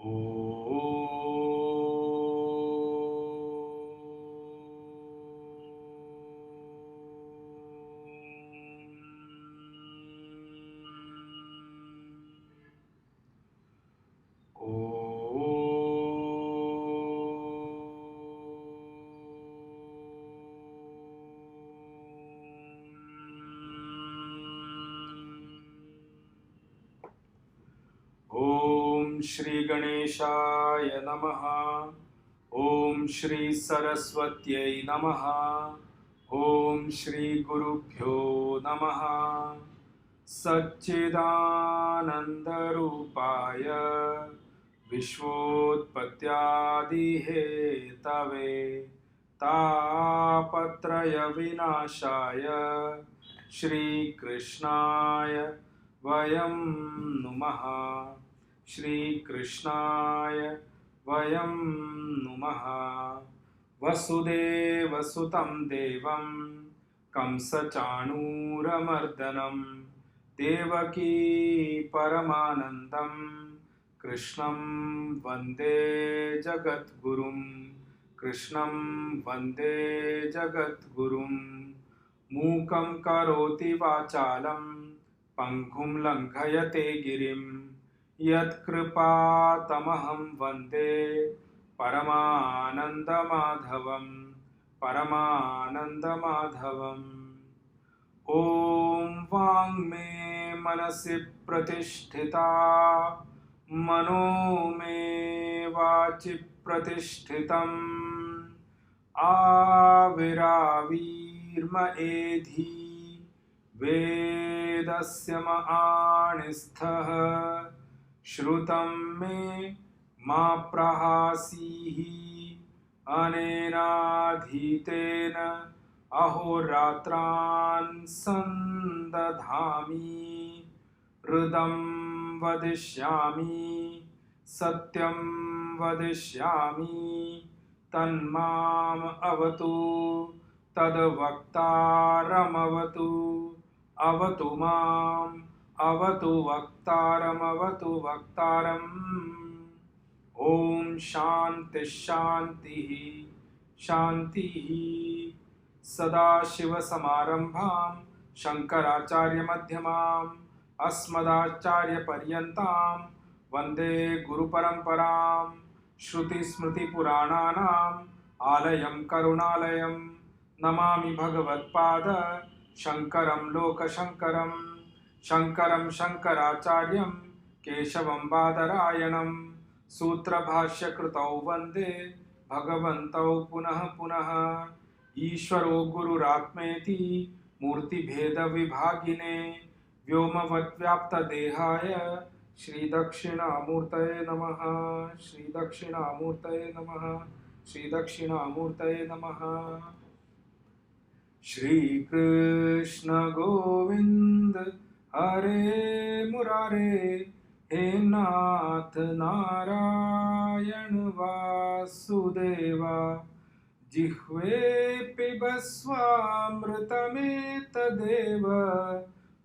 ओम श्री गणेशाय नमः। ओम श्री सरस्वत्यै नमः। ओम श्री गुरुभ्यो नमः। सच्चिदानंद रूपाय विश्वोत्पत्त्यादिहेतवे तापत्रय विनाशाय श्रीकृष्णाय वयं नुमः। श्रीकृष्णाय वयं नुमः। वसुदेवसुतं देवं कंसचाणूरमर्दनं देवकी परमानन्दं कृष्णं वन्दे जगद्गुरुं। कृष्णं वन्दे जगद्गुरुं। मूकं करोति वाचालं पङ्गुं लङ्घयते गिरिं यत्कृपातमहं वन्दे परमानन्दमाधवं। परमानन्दमाधवम्। ॐ वाङ्मे मनसि प्रतिष्ठिता मनो मे वाचि प्रतिष्ठितम् आविरावीर्म एधि वेदस्य महानिस्थः श्रुतं मे मा प्रहासीः अनेनाधीतेन अहोरात्रान् सन्दधामि हृदं वदिष्यामि सत्यं वदिष्यामि तन्माम अवतु तद्वक्तारमवतु अवतु माम् अवतु वक्तारमवतु वक्तारम्। ओम शांति शांति शांति। सदाशिवसमारंभां शंकराचार्य मध्यमाम् अस्मदाचार्य पर्यन्तां वन्दे गुरुपरम्परां। श्रुतिस्मृतिपुराणानाम् आलयं करुणालयं नमामि भगवत्पाद शंकरं लोकशंकरं। शंकरं शंकराचार्यं केशवं बादरायणं सूत्रभाष्यकृतौ वन्दे भगवन्तौ पुनः पुनः। ईश्वरो गुरुरात्मेति मूर्तिभेदविभागिने व्योमवद्व्याप्तदेहाय श्रीदक्षिणामूर्तये नमः। श्रीदक्षिणामूर्तये नमः। श्रीदक्षिणामूर्तये नमः। श्रीकृष्ण गोविंद हरे मुरारे हे नाथ नारायण वासुदेवा जिह्वे पिबस्वामृतमेतदेव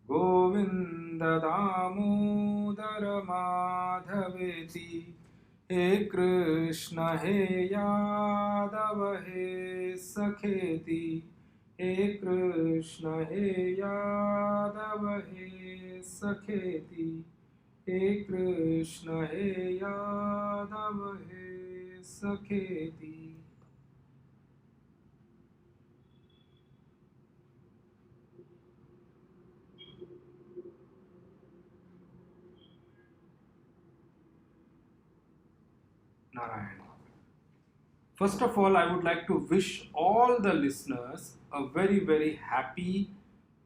गोविन्द दामोदर माधवेति। हे कृष्ण हे यादव हे सखेति। हे कृष्ण हे यादव हे सखेति। हे कृष्ण हे यादव हे सखेति। Narayan. First of all, I would like to wish all the listeners a very, very happy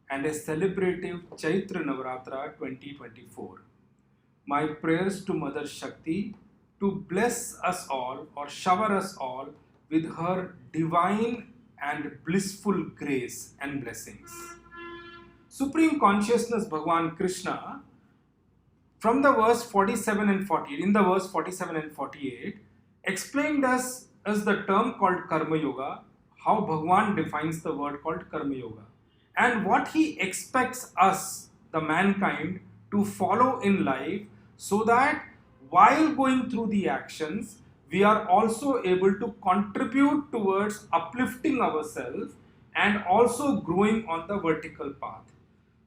and a celebrative Chaitra Navratra 2024. My prayers to Mother Shakti to bless us all or shower us all with her divine and blissful grace and blessings. Supreme Consciousness Bhagavan Krishna, from the verse 47 and 48, in the verse 47 and 48, explained us as the term called Karma Yoga, how Bhagavan defines the word called Karma Yoga, and what he expects us, the mankind, to follow in life so that while going through the actions, we are also able to contribute towards uplifting ourselves and also growing on the vertical path.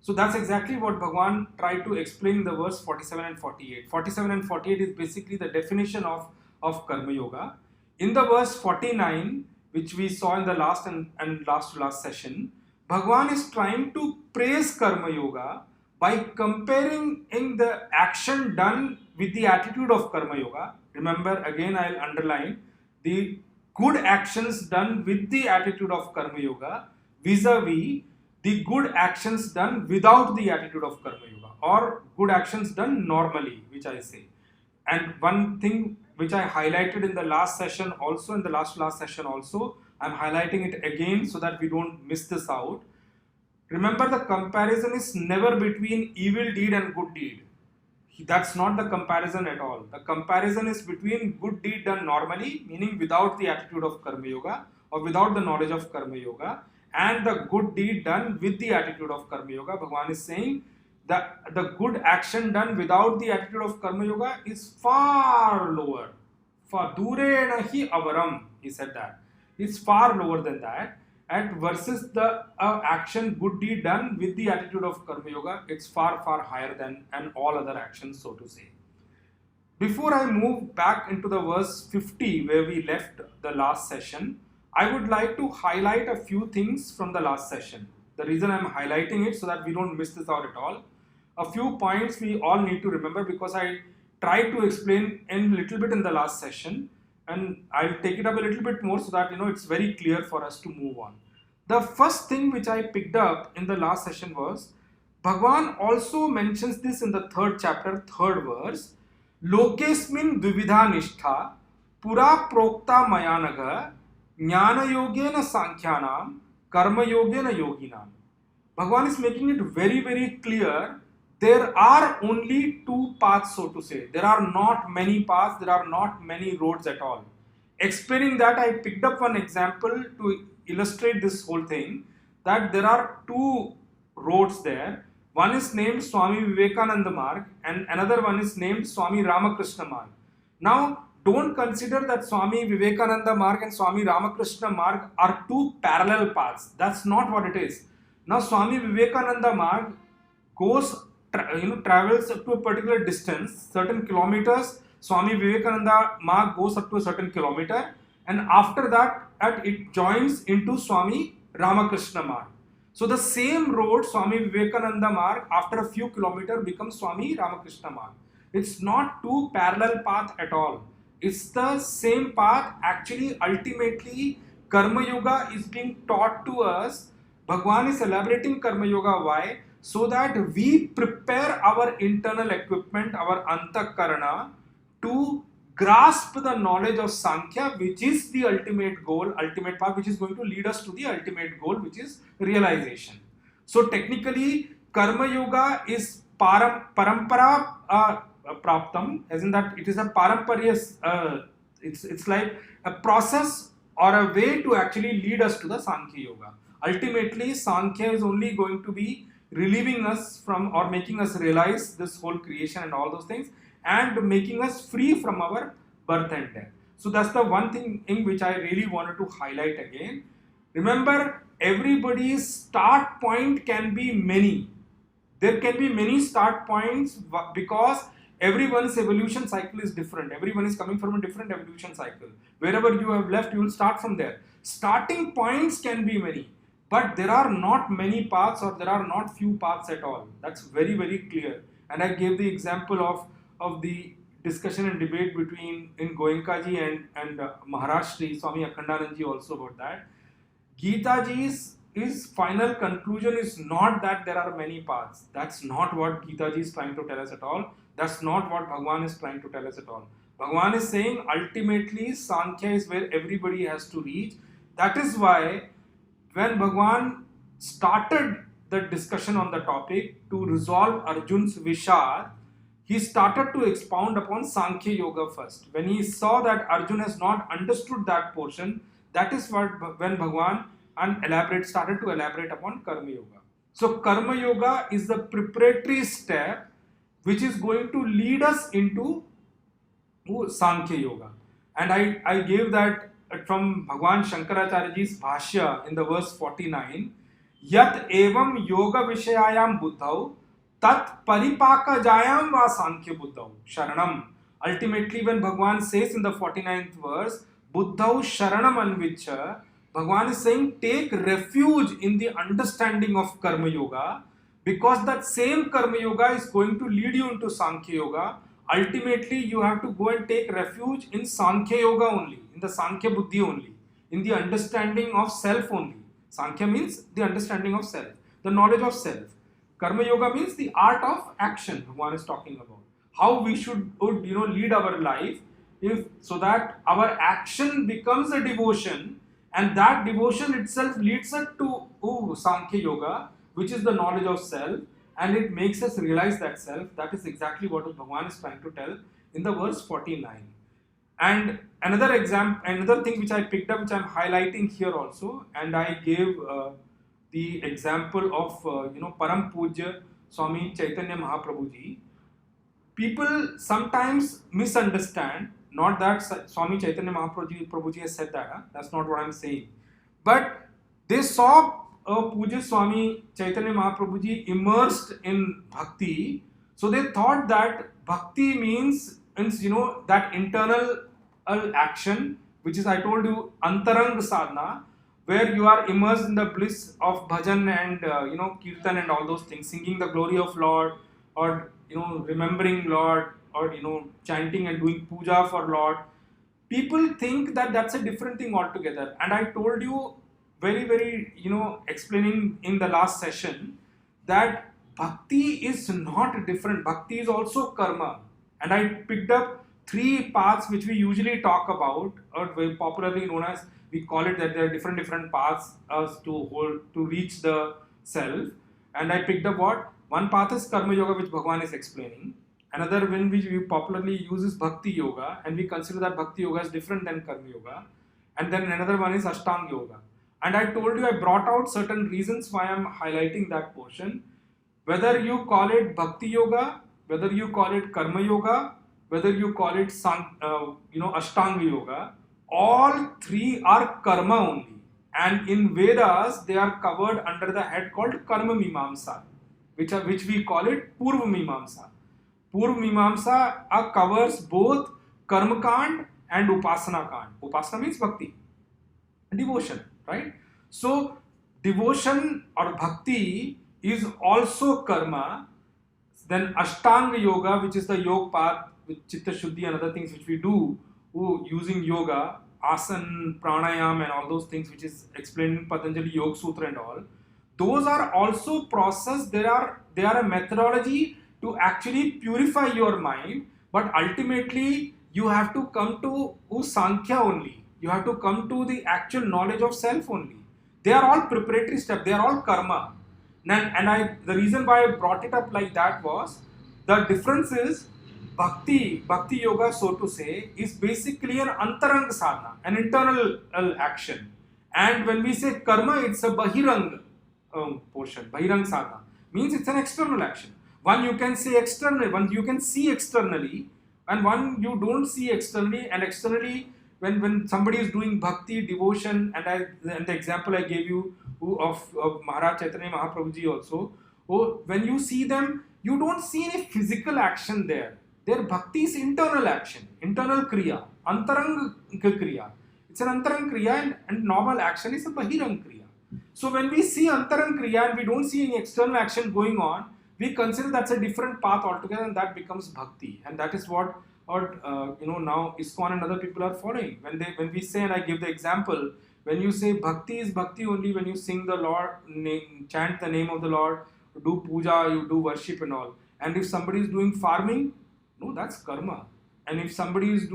So that's exactly what Bhagwan tried to explain in the verse 47 and 48. 47 and 48 is basically the definition of Karma Yoga. In the verse 49, which we saw in the last and last to last session, Bhagwan is trying to praise Karma Yoga by comparing in the action done with the attitude of Karma Yoga. Remember, again I'll underline the good actions done with the attitude of Karma Yoga vis-a-vis the good actions done without the attitude of Karma Yoga, or good actions done normally, which I say. And one thing which I highlighted in the last session also, in the last session also, I'm highlighting it again so that we don't miss this out. Remember, the comparison is never between evil deed and good deed. That's not the comparison at all. The comparison is between good deed done normally, meaning without the attitude of Karma Yoga or without the knowledge of Karma Yoga, and the good deed done with the attitude of Karma Yoga. Bhagwan is saying that the good action done without the attitude of Karma Yoga is far lower. For durena hi avaram, he said that. It's far lower than that. And versus the action, good deed done with the attitude of Karma Yoga, it's far, far higher than and all other actions, so to say. Before I move back into the verse 50 where we left the last session, I would like to highlight a few things from the last session. The reason I'm highlighting it so that we don't miss this out at all. A few points we all need to remember because I tried to explain in a little bit in the last session, and I'll take it up a little bit more so that it's very clear for us to move on. The first thing which I picked up in the last session was Bhagwan also mentions this in the 3rd chapter, 3rd verse. Lokesmin dvividha nishtha pura prokta mayanaga jnana yogena sankhyanam karma yogena yoginam. Bhagwan is making it very, very clear. There are only two paths, so to say. There are not many paths, there are not many roads at all. Explaining that, I picked up one example to illustrate this whole thing, that there are two roads there. One is named Swami Vivekananda Marg and another one is named Swami Ramakrishna Marg. Now, don't consider that Swami Vivekananda Marg and Swami Ramakrishna Marg are two parallel paths. That's not what it is. Now, Swami Vivekananda Marg travels up to a particular distance, certain kilometers. Swami Vivekananda Marg goes up to a certain kilometer, and after that it joins into Swami Ramakrishna Marg. So the same road, Swami Vivekananda Marg, after a few kilometers becomes Swami Ramakrishna Marg. It's not two parallel paths at all. It's the same path. Actually, ultimately, Karma Yoga is being taught to us. Bhagwan is elaborating Karma Yoga. Why? So that we prepare our internal equipment, our antakarana, to grasp the knowledge of Sankhya, which is the ultimate goal, ultimate path, which is going to lead us to the ultimate goal, which is realization. So technically, Karma Yoga is parampara praptam, as in that it is a paramparya, it's like a process or a way to actually lead us to the Sankhya Yoga. Ultimately, Sankhya is only going to be relieving us from or making us realize this whole creation and all those things, and making us free from our birth and death. So that's the one thing in which I really wanted to highlight again. Remember, everybody's start point can be many. There can be many start points because everyone's evolution cycle is different. Everyone is coming from a different evolution cycle. Wherever you have left, you will start from there. Starting points can be many, but there are not many paths, or there are not few paths at all. That's very, very clear. And I gave the example of the discussion and debate between in Goenka ji and Maharaj Shri Swami Akhandanand ji also about that. Gita ji's final conclusion is not that there are many paths. That's not what Gita ji is trying to tell us at all. That's not what Bhagwan is trying to tell us at all. Bhagwan is saying ultimately Sankhya is where everybody has to reach. That is why when Bhagwan started the discussion on the topic to resolve Arjun's Vishad, he started to expound upon Sankhya Yoga first. When he saw that Arjun has not understood that portion, that is when Bhagwan started to elaborate upon Karma Yoga. So Karma Yoga is the preparatory step which is going to lead us into Sankhya Yoga. And I gave that from Bhagwan Shankaracharyaji's Bhashya in the verse 49. Yat evam yoga vishayayam buddhau tat paripaka jayam va sankhya buddhau sharanam. Ultimately, when Bhagwan says in the 49th verse, buddhau sharanam anvicha, Bhagwan is saying take refuge in the understanding of karma yoga, because that same karma yoga is going to lead you into sankhya yoga. Ultimately, you have to go and take refuge in sankhya yoga only, in the sankhya buddhi only, in the understanding of self only. Sankhya means the understanding of self, the knowledge of self. Karma yoga means the art of action. Bhagwan is talking about how we would lead our life, if so that our action becomes a devotion, and that devotion itself leads us to Sankhya yoga, which is the knowledge of self, and it makes us realize that self. That is exactly what Bhagwan is trying to tell in the verse 49. And another thing which I picked up, which I'm highlighting here also, and I gave the example of Param Pujya Swami Chaitanya Mahaprabhu ji. People sometimes misunderstand, not that Swami Chaitanya Mahaprabhu ji has said that, that's not what I'm saying, but they saw Puja Swami Chaitanya Mahaprabhu ji immersed in bhakti, so they thought that bhakti means that internal action, which is, I told you, antarang sadhana, where you are immersed in the bliss of bhajan and kirtan and all those things, singing the glory of Lord, or remembering Lord, or chanting and doing puja for Lord. People think that that's a different thing altogether, and I told you very explaining in the last session that bhakti is not different. Bhakti is also karma, and I picked up 3 paths which we usually talk about, or very popularly known as, we call it that there are different paths to reach the self. And I picked up what? One path is karma yoga, which Bhagwan is explaining. Another one which we popularly use is bhakti yoga, and we consider that bhakti yoga is different than karma yoga. And then another one is ashtanga yoga. And I told you, I brought out certain reasons why I'm highlighting that portion. Whether you call it bhakti yoga, whether you call it karma yoga, whether you call it ashtanga yoga, all 3 are karma only. And in Vedas, they are covered under the head called karma mimamsa, which we call it purva mimamsa. Purva mimamsa covers both karma kand and upasana kand. Upasana means bhakti, devotion, right? So devotion or bhakti is also karma. Then ashtanga yoga, which is the yoga path with chitta shuddhi and other things which we do using yoga, asan, pranayam and all those things which is explained in Patanjali Yoga Sutra and all, those are also process. They are a methodology to actually purify your mind, but ultimately you have to come to Sankhya only. You have to come to the actual knowledge of self only. They are all preparatory steps. They are all karma. And the reason why I brought it up like that was, the difference is bhakti yoga, so to say, is basically an antarang sadhana, an internal action. And when we say karma, it's a bahirang portion. Bahirang sadhana means it's an external action. One you can say externally, one you can see externally, and one you don't see externally. And externally, when somebody is doing bhakti, devotion, and the example I gave you of Maharaj Chaitanya Mahaprabhu ji also, when you see them, you don't see any physical action there. Their bhakti is internal action, internal kriya, antarang kriya. It's an antarang kriya, and normal action is a bahirang kriya. So when we see antarang kriya and we don't see any external action going on, we consider that's a different path altogether, and that becomes bhakti. And that is what now ISKCON and other people are following. When we say, and I give the example, when you say bhakti is bhakti only when you sing the Lord name, chant the name of the Lord, do puja, you do worship and all. And if somebody is doing farming, no, that's karma. And if somebody is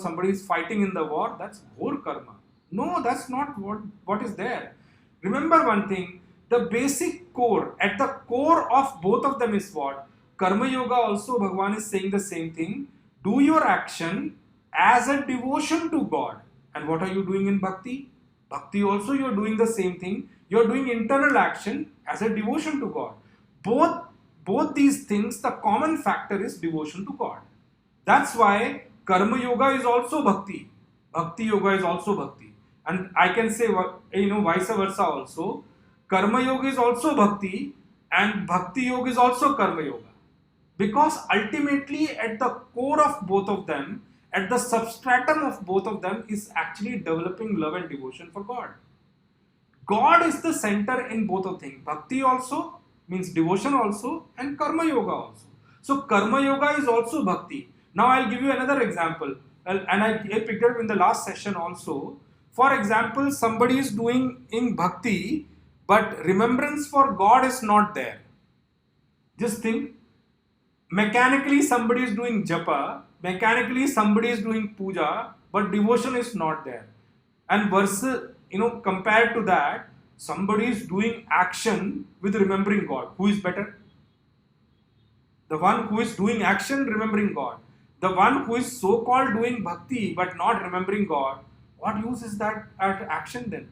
somebody is fighting in the war, that's ghor karma. No, that's not what is there. Remember one thing, the basic core, at the core of both of them is what? Karma yoga also, Bhagwan is saying the same thing. Do your action as a devotion to God. And what are you doing in bhakti? Bhakti also you are doing the same thing. You are doing internal action as a devotion to God. Both these things, the common factor is devotion to God. That's why Karma yoga is also bhakti. Bhakti yoga is also bhakti. And I can say, vice versa also. Karma yoga is also bhakti and bhakti yoga is also karma yoga. Because ultimately at the core of both of them, at the substratum of both of them is actually developing love and devotion for God. God is the center in both of things. Bhakti also means devotion also and karma yoga also. So karma yoga is also bhakti. Now I'll give you another example. And I picked it up in the last session also. For example, somebody is doing in bhakti, but remembrance for God is not there. Just think, mechanically somebody is doing japa, mechanically somebody is doing puja, but devotion is not there. And versus, compared to that, somebody is doing action with remembering God. Who is better? The one who is doing action remembering God. The one who is so-called doing bhakti but not remembering God, what use is that action then?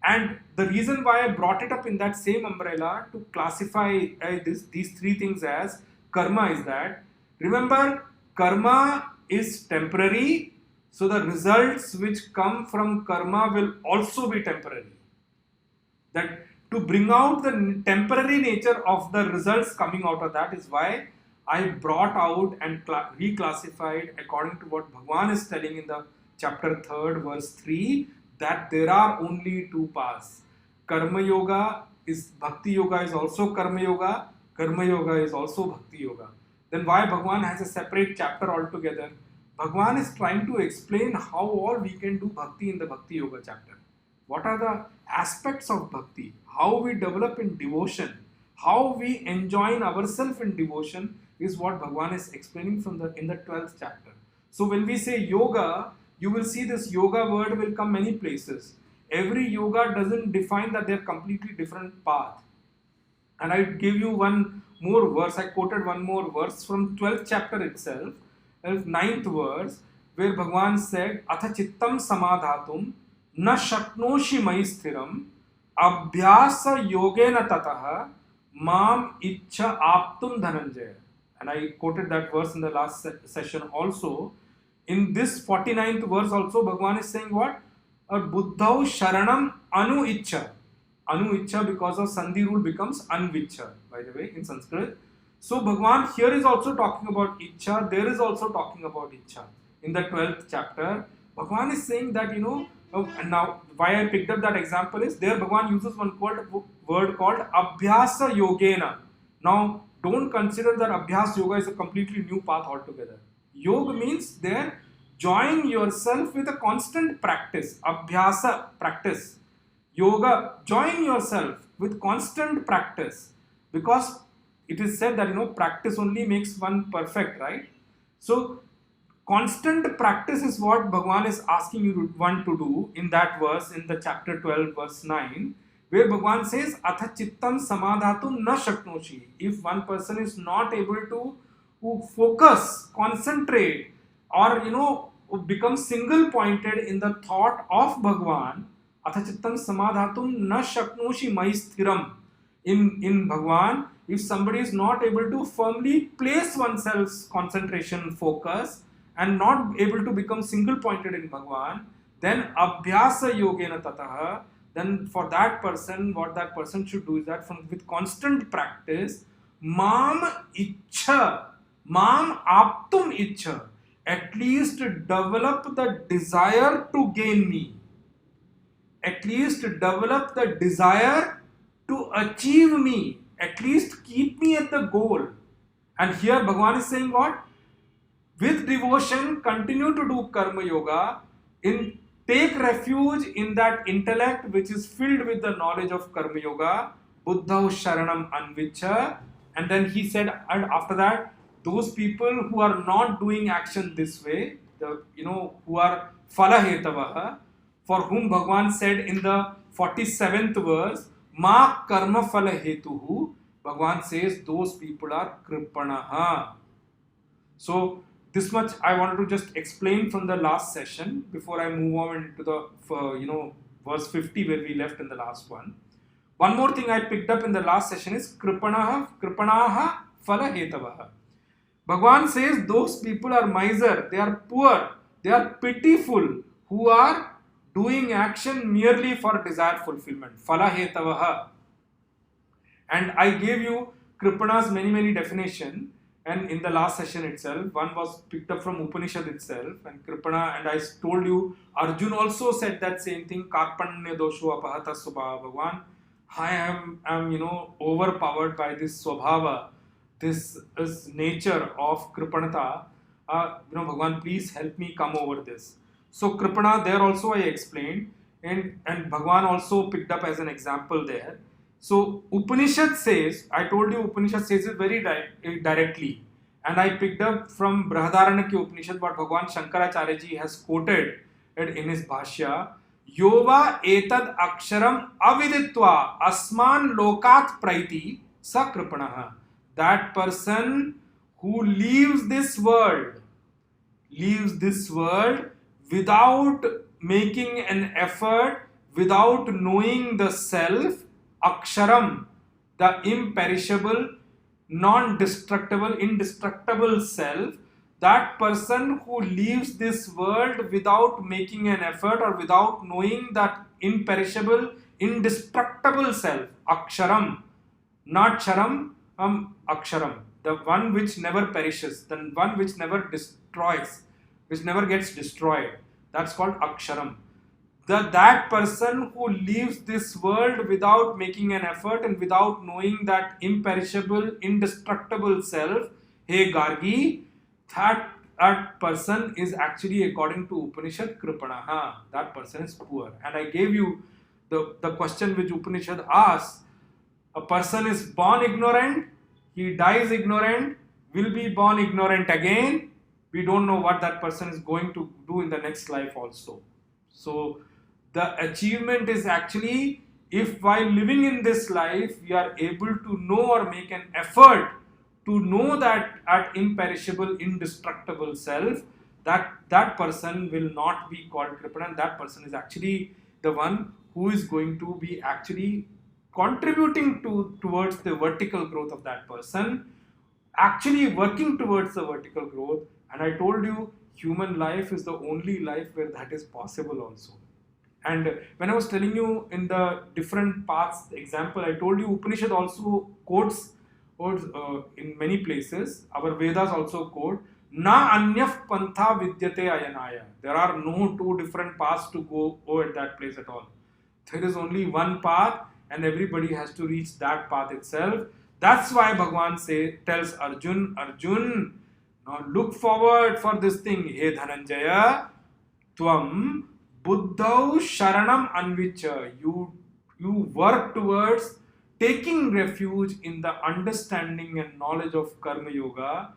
And the reason why I brought it up in that same umbrella to classify these three things as karma is that, remember, karma is temporary, so the results which come from karma will also be temporary. That to bring out the temporary nature of the results coming out of that is why I brought out and reclassified according to what Bhagwan is telling in the chapter 3, verse 3, that there are only two paths. Karma yoga is bhakti yoga is also karma yoga is also bhakti yoga. Then why Bhagwan has a separate chapter altogether? Bhagwan is trying to explain how all we can do bhakti in the bhakti yoga chapter. What are the aspects of bhakti? How we develop in devotion? How we enjoin ourselves in devotion is what Bhagwan is explaining in the 12th chapter. So when we say yoga, you will see this yoga word will come many places. Every yoga doesn't define that they're completely different path. And I give you one more verse. I quoted one more verse from 12th chapter itself, 9th verse, where Bhagwan said, Atha chittam samadhatum na shaknoshi mai sthiram abhyasa yogena tataha mam ichha aptum dhananjaya. And I quoted that verse in the last session also. In this 49th verse also, Bhagwan is saying what? Buddhau sharanam anu ichha. Anu ichha, because of sandhi rule, becomes anvichha, by the way, in Sanskrit. So Bhagwan here is also talking about ichha. There is also talking about ichha. In the 12th chapter, Bhagwan is saying that, and now why I picked up that example is, there Bhagwan uses one word called abhyasa yogena. Now, don't consider that abhyas yoga is a completely new path altogether. Yoga means there, join yourself with a constant practice. Abhyasa, practice. Yoga, join yourself with constant practice. Because it is said that, practice only makes one perfect, right? So, constant practice is what Bhagwan is asking you one to do in that verse, in the chapter 12, verse 9. Where Bhagwan says, Atha chittam samadhatum na shaknoshi. If one person is not able to focus, concentrate, or become single pointed in the thought of Bhagwan, Atha chittam samadhatum na shaknoshi mai sthiram. In Bhagwan, if somebody is not able to firmly place oneself's concentration, focus, and not able to become single pointed in Bhagwan, then abhyasa yogena tataha. Then for that person, what that person should do is that with constant practice, mam ichha, mam aptum ichha, at least develop the desire to gain me. At least develop the desire to achieve me. At least keep me at the goal. And here Bhagwan is saying what? With devotion, continue to do karma yoga. Take refuge in that intellect which is filled with the knowledge of karma yoga. Buddhau sharanam anvicha. And then he said, and after that, those people who are not doing action this way, who are phalahetavaha, for whom Bhagwan said in the 47th verse, ma karma phalahetuhu, Bhagwan says those people are kripanaha. So this much I wanted to just explain from the last session before I move on into the verse 50 where we left in the last one. One more thing I picked up in the last session is kripanaha phalahetavaha. Bhagavan says those people are miser, they are poor, they are pitiful, who are doing action merely for desire fulfillment. Phala hetavaha. And I gave you Kripana's many definition, and in the last session itself, one was picked up from Upanishad itself, and Kripana, and I told you, Arjun also said that same thing, Karpanya dosho apahata swabhava. Bhagwan, I am overpowered by this swabhava, this is nature of Kripanata. Bhagwan, please help me come over this. So Kripana, there also I explained, and Bhagwan also picked up as an example there. So Upanishad says, I told you Upanishad says it very directly, and I picked up from Brihadaranyaka Upanishad what Bhagwan Shankaracharya ji has quoted in his Bhashya. Yova etad aksharam aviditva asman lokat praiti sa kripanaha. That person who leaves this world without making an effort, without knowing the self, aksharam, the imperishable, non-destructible, indestructible self, that person who leaves this world without making an effort or without knowing that imperishable, indestructible self, aksharam, not sharam, aksharam, the one which never perishes, the one which never destroys, which never gets destroyed, that's called aksharam. That person who leaves this world without making an effort and without knowing that imperishable, indestructible self, hey Gargi, that person is actually, according to Upanishad, Kripanaha. That person is poor. And I gave you the question which Upanishad asks. A person is born ignorant, he dies ignorant, will be born ignorant again. We don't know what that person is going to do in the next life also. So the achievement is actually, if while living in this life we are able to know or make an effort to know that imperishable, indestructible self, that person will not be called Kripana. That person is actually the one who is going to be actually contributing towards the vertical growth of that person, actually working towards the vertical growth. And I told you, human life is the only life where that is possible also. And when I was telling you in the different paths example, I told you Upanishad also quotes in many places. Our Vedas also quote, Na anyaf pantha vidyate ayanaya. There are no two different paths to go at that place at all. There is only one path, and everybody has to reach that path itself. That's why Bhagwan tells Arjun, now look forward for this thing. Hey Dhananjaya, Tvam Buddhau Sharanam Anvicha. You work towards taking refuge in the understanding and knowledge of Karma Yoga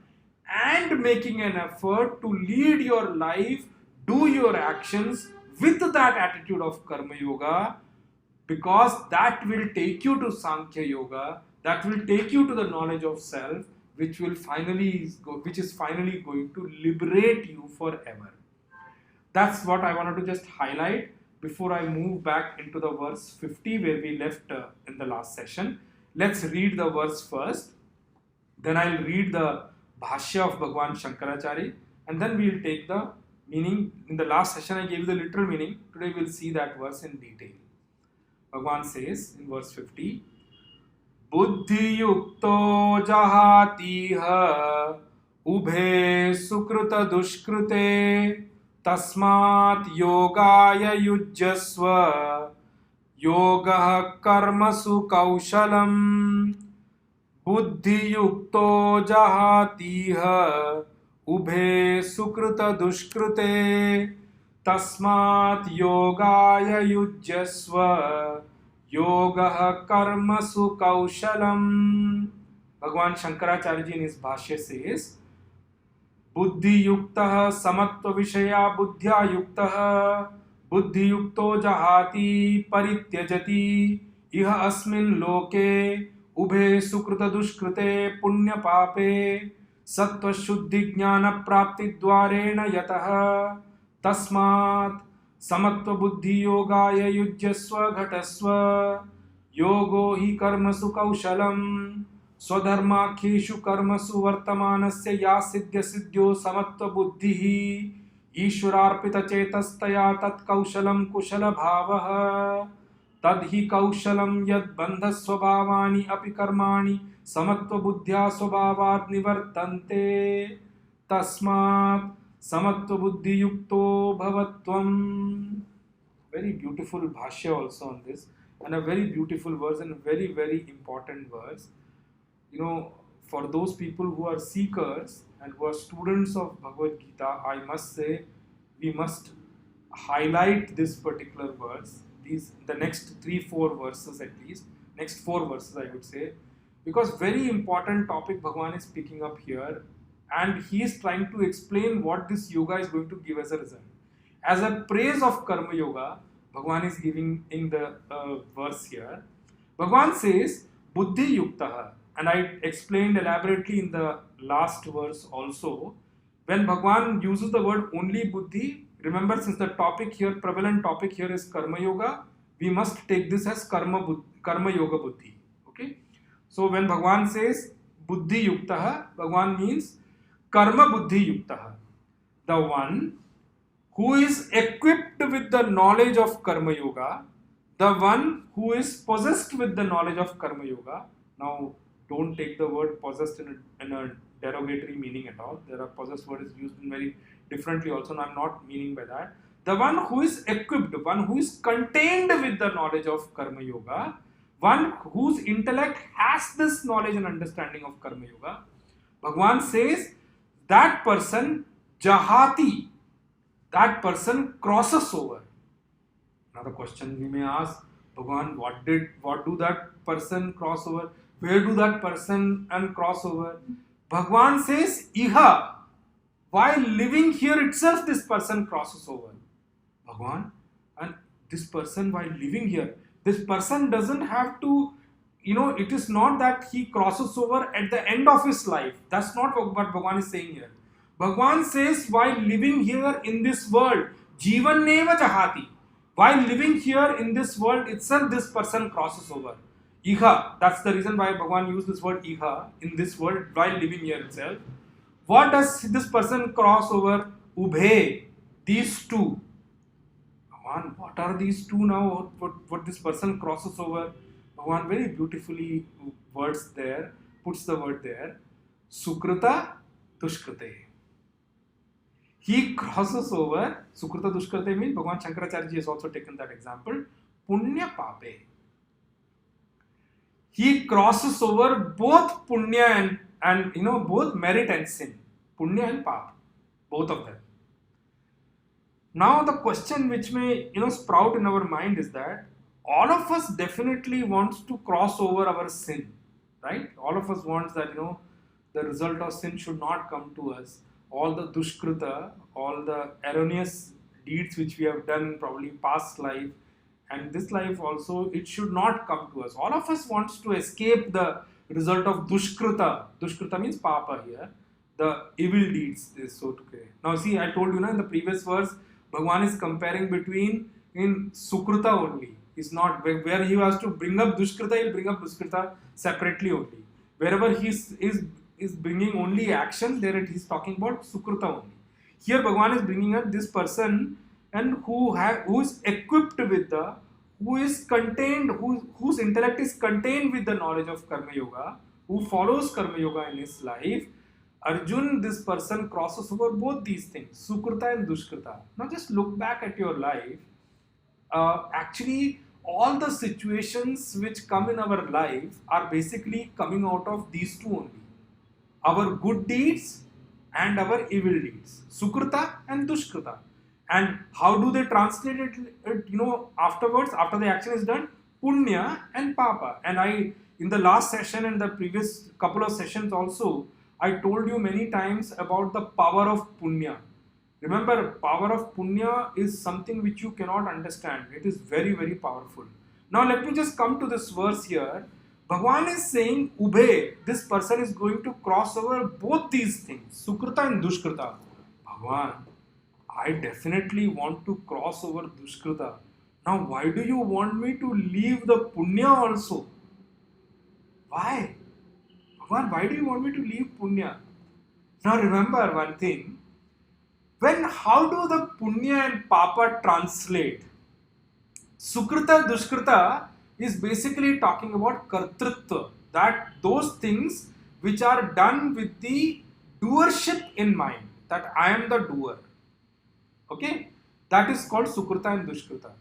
and making an effort to lead your life, do your actions with that attitude of Karma Yoga, because that will take you to Sankhya Yoga, that will take you to the knowledge of self, which is finally going to liberate you forever. That's what I wanted to just highlight before I move back into the verse 50 where we left in the last session. Let's read the verse first. Then I'll read the Bhashya of Bhagwan Shankaracharya, and then we'll take the meaning. In the last session I gave you the literal meaning. Today we'll see that verse in detail. Bhagwan says in verse 50, Buddhi yukto jahatiha ubhe sukrita dushkrute tasmat yogaya yujyasva yoga karmasu kaushalam. Buddhi yukto jahatiha ubhe sukrita dushkrute tasmat yogaya yujyasva yoga karmasu kaushalam. Bhagwan Shankaracharya ji in his Bhashya says, Buddhi yukta samatva vishaya buddhya yukta buddhi yukto jahati parityajati iha asmin loke ubhe sukrita dushkrite punya pape sattva shuddhi jnana prapti dvarena yataha tasmat samatva buddhi yogaya yujyasva ghatasva yogo hi karmasu kaushalam स्वधर्माख्येषु कर्मसु वर्तमानस्य या सिद्ध्य सिद्ध्यो समत्व बुद्धिः ईश्वरार्पित चेतस्तया तत्कौशलं कुशल भावः तद्हि कौशलं यद् बन्ध स्वभावानि अपि कर्माणि समत्व बुद्ध्या स्वभावात् निवर्तन्ते तस्मात् समत्व बुद्धि युक्तो भवत्वम्. Very beautiful bhashya also on this, and a very beautiful verse and a very, very important verse. For those people who are seekers and who are students of Bhagavad Gita, I must say we must highlight this particular verse, the next 3-4 verses at least, next 4 verses I would say, because very important topic Bhagavan is picking up here, and he is trying to explain what this yoga is going to give as a result. As a praise of Karma Yoga, Bhagavan is giving in the verse here. Bhagavan says, Buddhi Yuktaha. And I explained elaborately in the last verse also. When Bhagavan uses the word only Buddhi, remember, since the topic here, prevalent topic here is Karma Yoga, we must take this as Karma Yoga Buddhi. Okay? So when Bhagavan says Buddhi Yuktaha, Bhagavan means Karma Buddhi Yuktaha. The one who is equipped with the knowledge of Karma Yoga, the one who is possessed with the knowledge of Karma Yoga. Now, don't take the word possessed in a derogatory meaning at all. There are possessed words used in very differently also, and I'm not meaning by that. The one who is equipped, one who is contained with the knowledge of Karma Yoga, one whose intellect has this knowledge and understanding of Karma Yoga, Bhagavan says that person jahati, that person crosses over. Now the question we may ask, Bhagavan, what do that person cross over? Where do that person and cross over? Bhagavan says, Iha, while living here itself, this person crosses over. Bhagavan, and this person while living here, this person doesn't have to, it is not that he crosses over at the end of his life. That's not what Bhagavan is saying here. Bhagavan says, while living here in this world, Jivan Neva Jahati, while living here in this world itself, this person crosses over. Iha, that's the reason why Bhagavan used this word Iha, in this world, while living here itself. What does this person cross over? Ubhe, these two. Bhagavan, what are these two now? What this person crosses over? Bhagavan very beautifully puts the word there. Sukrita Dushkrite. He crosses over, Sukrita Dushkrite means, Bhagavan Shankaracharya has also taken that example, Punya Pape. He crosses over both Punya and both merit and sin. Punya and Pap. Both of them. Now the question which may sprout in our mind is that all of us definitely wants to cross over our sin. Right? All of us wants that the result of sin should not come to us. All the dushkrita, all the erroneous deeds which we have done probably past life and this life also, it should not come to us. All of us wants to escape the result of dushkrita. Dushkrita means papa here, the evil deeds, so to say. Now see, I told you in the previous verse, Bhagavan is comparing between in sukrita only. It's not where he has to bring up dushkrita, he'll bring up dushkrita separately only. Wherever he is bringing only action, there he's talking about sukrita only. Here Bhagavan is bringing up this person and who is equipped with who is contained, whose intellect is contained with the knowledge of Karma Yoga, who follows Karma Yoga in his life. Arjun, this person crosses over both these things, Sukrita and Dushkrita. Now just look back at your life. Actually, all the situations which come in our life are basically coming out of these two only. Our good deeds and our evil deeds, Sukrita and Dushkrita. And how do they translate it, afterwards, after the action is done? Punya and Papa. And in the last session and the previous couple of sessions also, I told you many times about the power of Punya. Remember, power of Punya is something which you cannot understand. It is very, very powerful. Now let me just come to this verse here. Bhagavan is saying, Ubhe, this person is going to cross over both these things, Sukrita and Dushkrita. Bhagavan, I definitely want to cross over Dushkrita. Now why do you want me to leave the Punya also? Why? Bhagwan, why do you want me to leave punya? Now remember one thing. How do the punya and papa translate? Sukrita, Dushkrita is basically talking about kartrutva. That those things which are done with the doership in mind. That I am the doer. Okay? That is called Sukrita and Dushkrita.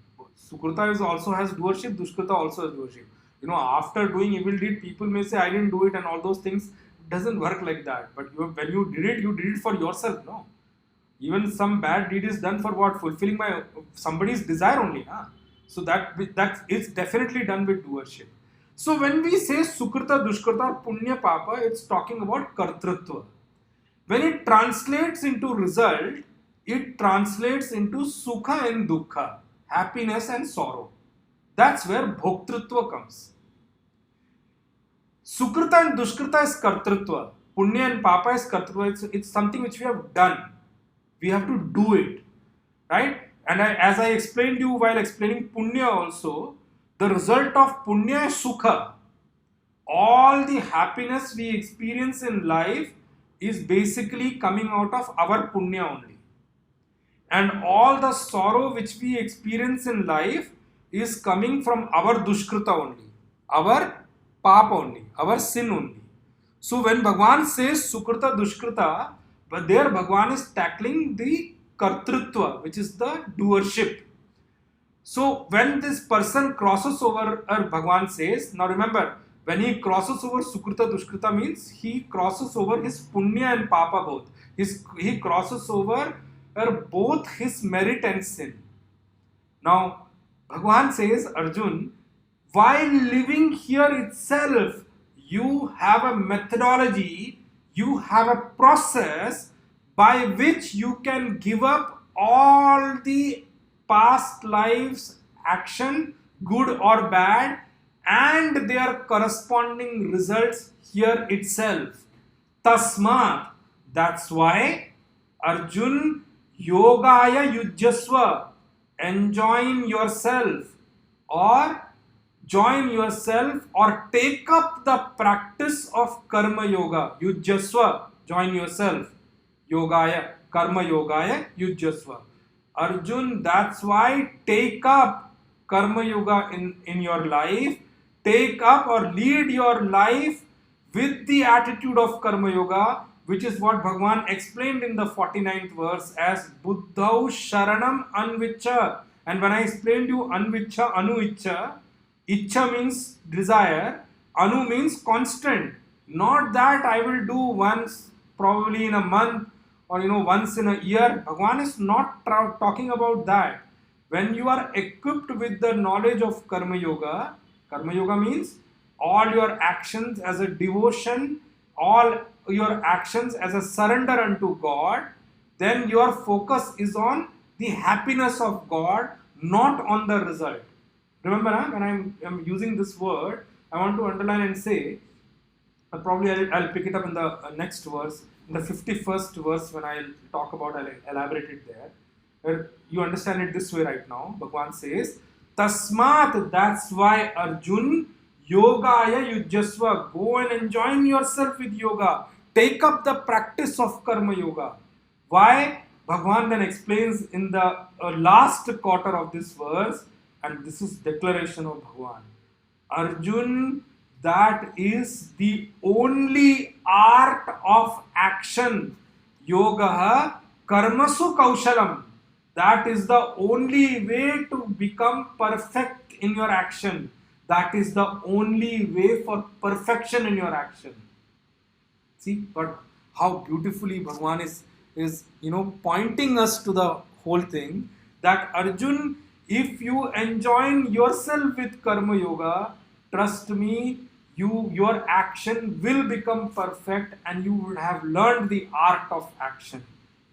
Sukrita also has doership, Dushkrita also has doership. After doing evil deed, people may say, I didn't do it and all those things. It doesn't work like that. But when you did it for yourself, no? Even some bad deed is done for what? Fulfilling somebody's desire only. Huh? So that is definitely done with doership. So when we say Sukrita, Dushkrita, Punya, Papa, it's talking about Kartrutva. When it translates into result, it translates into Sukha and Dukkha, happiness and sorrow. That's where Bhoktrutva comes. Sukrita and Dushkrita is Kartrutva. Punya and Papa is Kartrutva. It's something which we have done. We have to do it. Right? And as I explained to you while explaining Punya also, the result of Punya is Sukha. All the happiness we experience in life is basically coming out of our Punya only. And all the sorrow which we experience in life is coming from our Dushkrita only, our Papa only, our sin only. So when Bhagwan says Sukrita, Dushkrita, but there Bhagwan is tackling the Kartrutva, which is the doership. So when this person crosses over, Bhagwan says, now remember, when he crosses over Sukrita, Dushkrita means he crosses over his Punya and Papa both. He crosses over both his merit and sin. Now, Bhagwan says, Arjun, while living here itself, you have a methodology, you have a process by which you can give up all the past lives action, good or bad, and their corresponding results here itself. Tasmat, that's why Arjun Yogaya Yujyasva, enjoin yourself or join yourself or take up the practice of Karma Yoga. Yujyasva, join yourself. Yogaya, Karma Yogaya, Yujyasva. Arjun, that's why take up Karma Yoga in your life. Take up or lead your life with the attitude of Karma Yoga, which is what Bhagwan explained in the 49th verse as Buddhau Sharanam Anvicha. And when I explained you Anvicha, Anu Icha, Icha means desire, Anu means constant. Not that I will do once, probably in a month, or once in a year. Bhagwan is not talking about that. When you are equipped with the knowledge of Karma Yoga means all your actions as a devotion, all your actions as a surrender unto God, then your focus is on the happiness of God, not on the result. Remember, when I'm using this word, I want to underline and say, probably I'll pick it up in the next verse, in the 51st verse when I'll talk about, I'll elaborate it there. Where you understand it this way right now. Bhagwan says, Tasmat, that's why Arjun, Yogaya Yujyasva, go and enjoy yourself with yoga. Take up the practice of Karma Yoga. Why? Bhagwan then explains in the last quarter of this verse, and this is declaration of Bhagwan. Arjun, that is the only art of action. Yoga karmasu kaushalam. That is the only way to become perfect in your action. That is the only way for perfection in your action. See, but how beautifully Bhagwan is pointing us to the whole thing, that Arjun, if you enjoin yourself with Karma Yoga, trust me, your action will become perfect and you would have learned the art of action.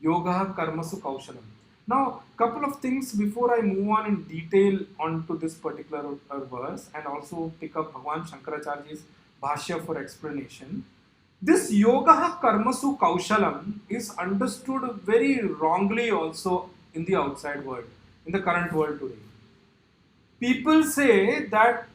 Yoga karmasu kaushalam. Now, couple of things before I move on in detail onto this particular verse and also pick up Bhagwan Shankaracharya's Bhashya for explanation. This yoga karmasu kaushalam is understood very wrongly also in the outside world, in the current world today. People say that,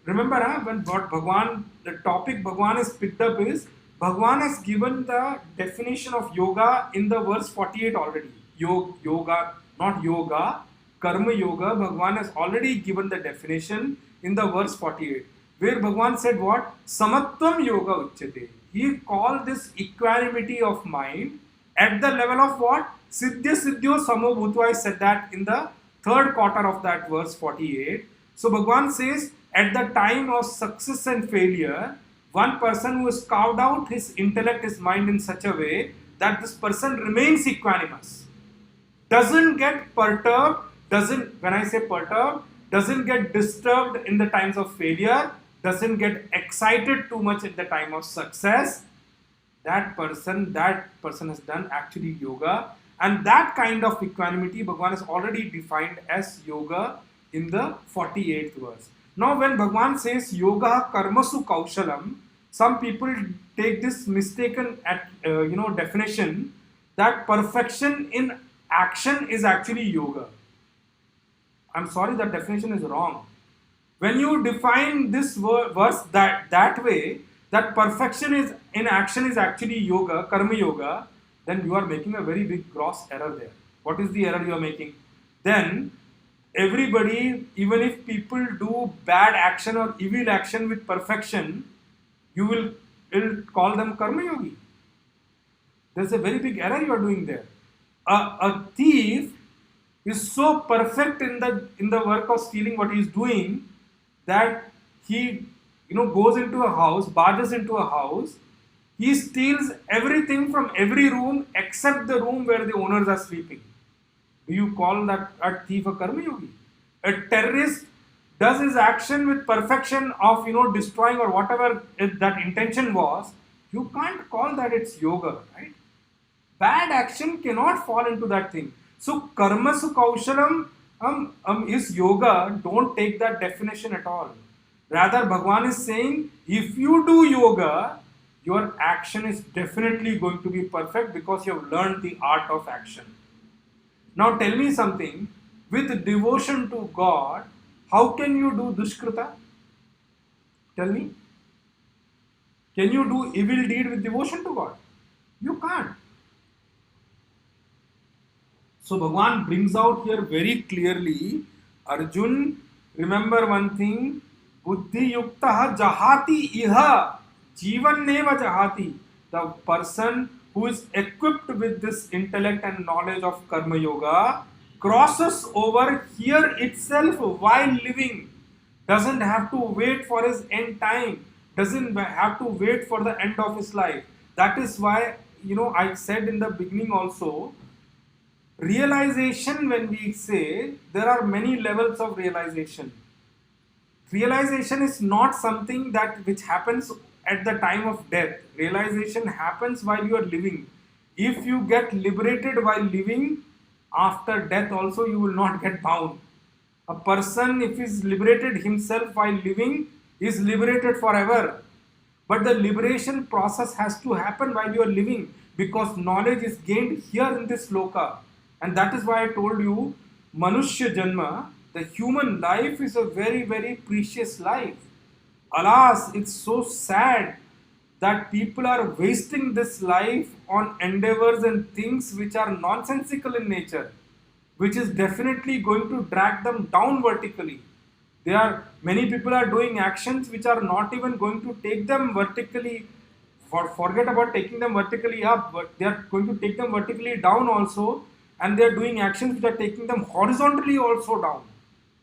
Remember, when what Bhagwan, the topic Bhagwan has picked up is, Bhagwan has given the definition of yoga in the verse 48 already. Yoga, not yoga, karma yoga. Bhagwan has already given the definition in the verse 48, where Bhagwan said what? Samatvam yoga uchyate. He called this equanimity of mind at the level of what? Siddhya siddhyo samo bhutva. I said that in the third quarter of that verse 48. So Bhagwan says, at the time of success and failure, one person who has carved out his intellect, his mind in such a way that this person remains equanimous, doesn't get perturbed, when I say perturbed, doesn't get disturbed in the times of failure, doesn't get excited too much at the time of success. That person has done actually yoga, and that kind of equanimity Bhagwan has already defined as yoga in the 48th verse. Now when Bhagwan says yoga karmasu kaushalam, some people take this mistaken definition that perfection in action is actually yoga. I'm sorry, that definition is wrong. When you define this verse that way, that perfection is in action is actually yoga, karma yoga, then you are making a very big gross error there. What is the error you are making? Then everybody, even if people do bad action or evil action with perfection, you will call them karma yogi. There's a very big error you are doing there. A thief is so perfect in the work of stealing what he is doing that he goes into a house, barges into a house, he steals everything from every room except the room where the owners are sleeping. Do you call that a thief a karma yogi? A terrorist does his action with perfection of destroying or whatever that intention was. You can't call that it's yoga, right? Bad action cannot fall into that thing. So karma su kaushalam is yoga. Don't take that definition at all. Rather, Bhagwan is saying, if you do yoga, your action is definitely going to be perfect because you have learned the art of action. Now tell me something, with devotion to God, how can you do dushkrita? Tell me. Can you do evil deed with devotion to God? You can't. So Bhagwan brings out here very clearly, Arjun, remember one thing, buddhi yuktaha jahati iha, jivan neva jahati. The person who is equipped with this intellect and knowledge of karma yoga crosses over here itself while living, doesn't have to wait for his end time, doesn't have to wait for the end of his life. That is why, I said in the beginning also, realization, when we say, there are many levels of realization. Realization is not something which happens at the time of death. Realization happens while you are living. If you get liberated while living, after death also you will not get bound. A person, if he is liberated himself while living, is liberated forever. But the liberation process has to happen while you are living, because knowledge is gained here in this loka. And that is why I told you, Manushya Janma, the human life, is a very, very precious life. Alas, it's so sad that people are wasting this life on endeavors and things which are nonsensical in nature, which is definitely going to drag them down vertically. Many people are doing actions which are not even going to take them vertically, forget about taking them vertically up, but they are going to take them vertically down also, and they are doing actions which are taking them horizontally also down.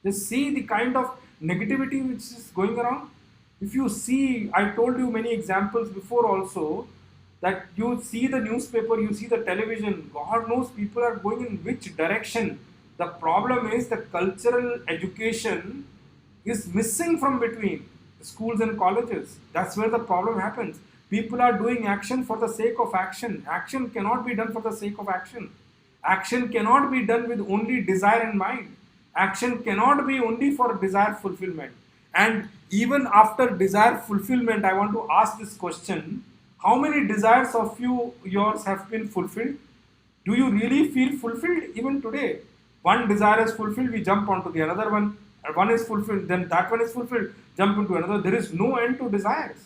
Just see the kind of negativity which is going around. If you see, I told you many examples before also, that you see the newspaper, you see the television, God knows people are going in which direction. The problem is the cultural education is missing from between schools and colleges. That's where the problem happens. People are doing action for the sake of action. Action cannot be done for the sake of action. Action cannot be done with only desire in mind. Action cannot be only for desire fulfillment. And even after desire fulfillment, I want to ask this question. How many desires of yours have been fulfilled? Do you really feel fulfilled even today? One desire is fulfilled, we jump onto the another one. one is fulfilled, then that one is fulfilled, jump into another. There is no end to desires.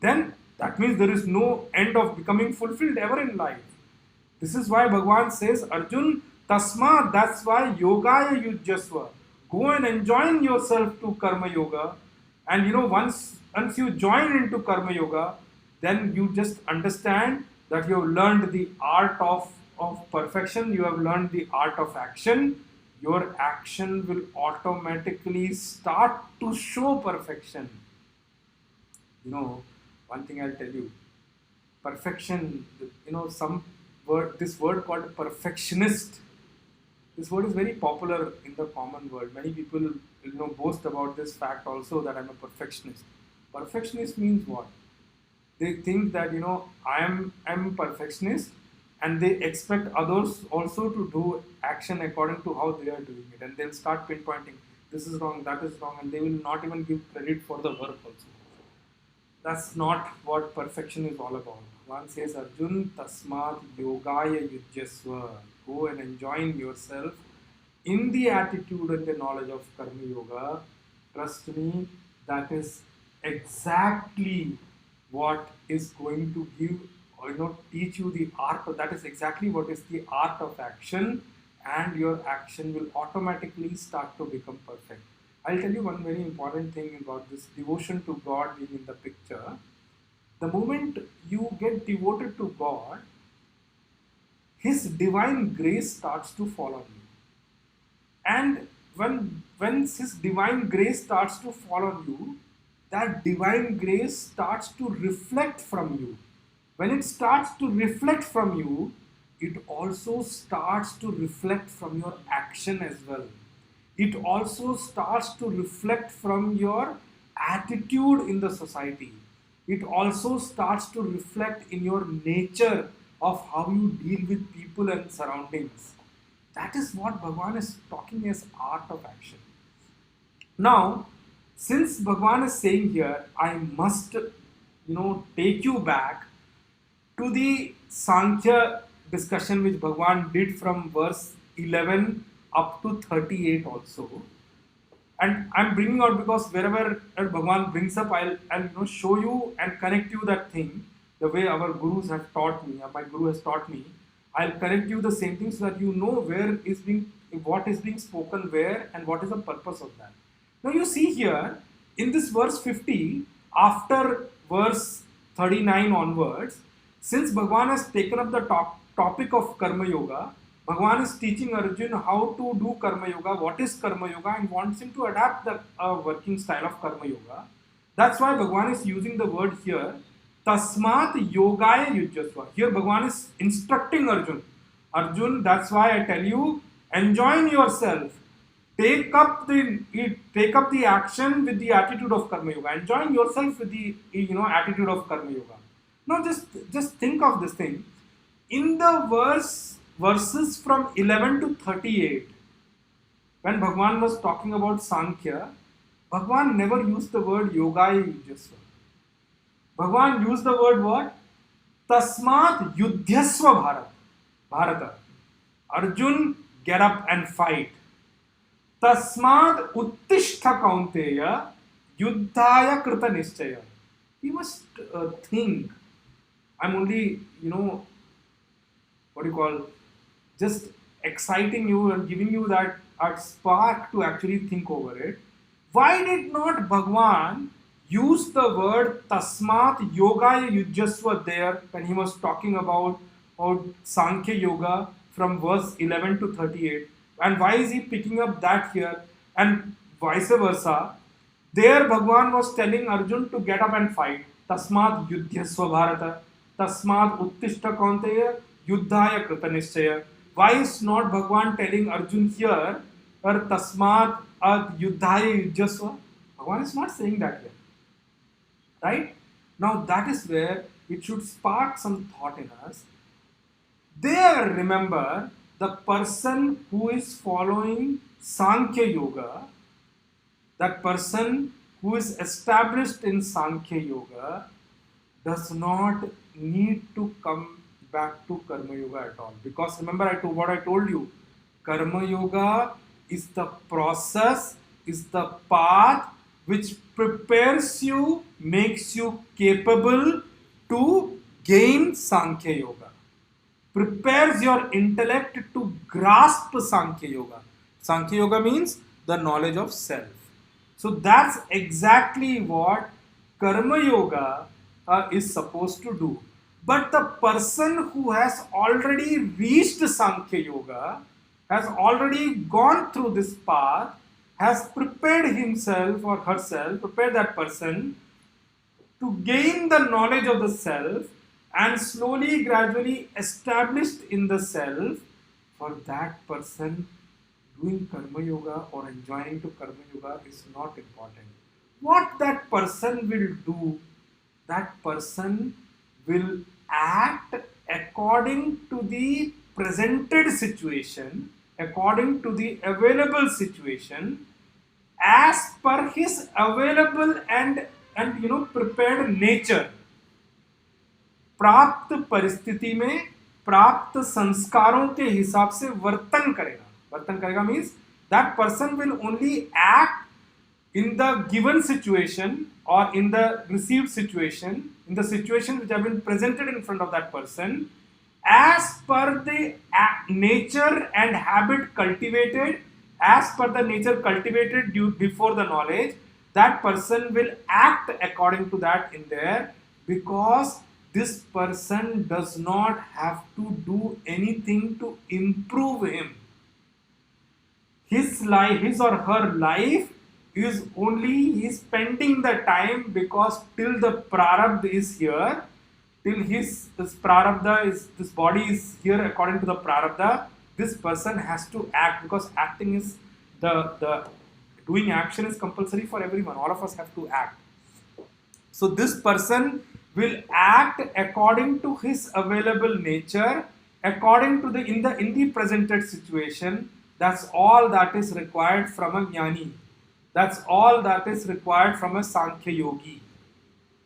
Then that means there is no end of becoming fulfilled ever in life. This is why Bhagavan says, Arjun, tasma, that's why yogaya yujyasva. Go and enjoin yourself to karma yoga. And once you join into karma yoga, then you just understand that you have learned the art of perfection, you have learned the art of action. Your action will automatically start to show perfection. One thing I'll tell you, perfection, this word called perfectionist, this word is very popular in the common world. Many people, boast about this fact also, that I'm a perfectionist. Perfectionist means what? They think that, I'm a perfectionist, and they expect others also to do action according to how they are doing it. And they'll start pinpointing, this is wrong, that is wrong, and they will not even give credit for the work also. That's not what perfection is all about. One says, Arjun, tasmat yogaya yujyasva. Go and enjoin yourself in the attitude and the knowledge of karma yoga. Trust me, that is exactly what is going to give teach you the art of, that is exactly what is the art of action, and your action will automatically start to become perfect. I'll tell you one very important thing about this devotion to God being in the picture. The moment you get devoted to God, His divine grace starts to fall on you. And when His divine grace starts to fall on you, that divine grace starts to reflect from you. When it starts to reflect from you, it also starts to reflect from your action as well. It also starts to reflect from your attitude in the society. It also starts to reflect in your nature of how you deal with people and surroundings. That is what Bhagavan is talking as art of action. Now, since Bhagavan is saying here, I must, take you back to the Sankhya discussion which Bhagavan did from verse 11 up to 38 also. And I'm bringing out because wherever Bhagavan brings up, I'll show you and connect you that thing the way our gurus have taught me, or my guru has taught me. I'll connect you the same thing so that you know what is being spoken where and what is the purpose of that. Now you see here in this verse 50, after verse 39 onwards, since Bhagavan has taken up the topic of Karma Yoga, Bhagavan is teaching Arjuna how to do Karma Yoga, what is Karma Yoga, and wants him to adapt the working style of Karma Yoga. That's why Bhagavan is using the word here, Tasmat Yogaya Yujyasva. Here Bhagavan is instructing Arjuna. Arjuna, that's why I tell you, enjoin yourself. Take up the action with the attitude of Karma Yoga. Enjoin yourself with the attitude of Karma Yoga. Now just think of this thing. In the verses from 11 to 38, when Bhagavan was talking about Sankhya, Bhagavan never used the word Yogaya Yujyasva. Bhagavan used the word what? Tasmat Yudhyasva Bharata. Arjun, get up and fight. Tasmad Uttishta Kaunteya Yuddhaya Krita Nischaya. You must think. I'm only, just exciting you and giving you that spark to actually think over it. Why did not Bhagavan use the word Tasmat Yogaya Yujyasva there when he was talking about Sankhya Yoga from verse 11 to 38? And why is he picking up that here? And vice versa. There Bhagavan was telling Arjun to get up and fight. Tasmat Yudhyasva Bharata. Tasmat Uttishta Kaunteya Yuddhaya Krita Nischaya. Why is not Bhagavan telling Arjun here, or Tasmat Yuddhaya Yujyasva? Bhagavan is not saying that here. Right? Now that is where it should spark some thought in us. There, remember, the person who is following Sankhya Yoga, that person who is established in Sankhya Yoga, does not need to come back to Karma Yoga at all. Because remember what I told you, Karma Yoga is the process, is the path which prepares you, makes you capable to gain Sankhya Yoga. Prepares your intellect to grasp Sankhya Yoga. Sankhya Yoga means the knowledge of self. So that's exactly what Karma Yoga is supposed to do. But the person who has already reached Sankhya Yoga, has already gone through this path, has prepared himself or herself, prepared that person to gain the knowledge of the self and slowly, gradually established in the self, for that person, doing Karma Yoga or enjoining to Karma Yoga is not important. What that person will do, that person will act according to the presented situation, according to the available situation, as per his available and prepared nature. प्राप्त परिस्थिति में प्राप्त संस्कारों के हिसाब से वर्तन करेगा means that person will only act in the given situation और in the received situation, in the situation which have been presented in front of that person as per the nature and habit cultivated, as per the nature cultivated before the knowledge, that person will act according to that in there, because this person does not have to do anything to improve him. His life, his or her life is only, he is spending the time because till the prarabdha is here, till this prarabdha is, this body is here according to the prarabdha, this person has to act, because acting is the doing action is compulsory for everyone. All of us have to act. So this person will act according to his available nature, according to in the presented situation. That's all that is required from a jnani. That's all that is required from a Sankhya yogi.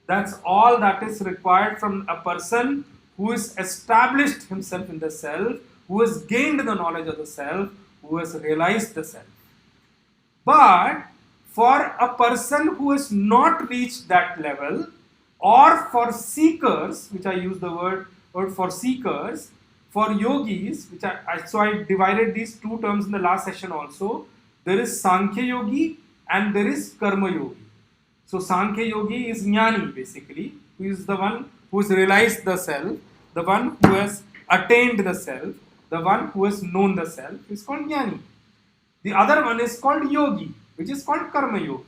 That's all that is required from a person who has established himself in the self, who has gained the knowledge of the self, who has realized the self. But for a person who has not reached that level, or for seekers, which I use the word for seekers, for yogis, which so I divided these two terms in the last session also. There is Sankhya yogi and there is Karma yogi. So Sankhya yogi is jnani basically, who is the one who has realized the self, the one who has attained the self, the one who has known the self is called jnani. The other one is called yogi, which is called Karma yogi.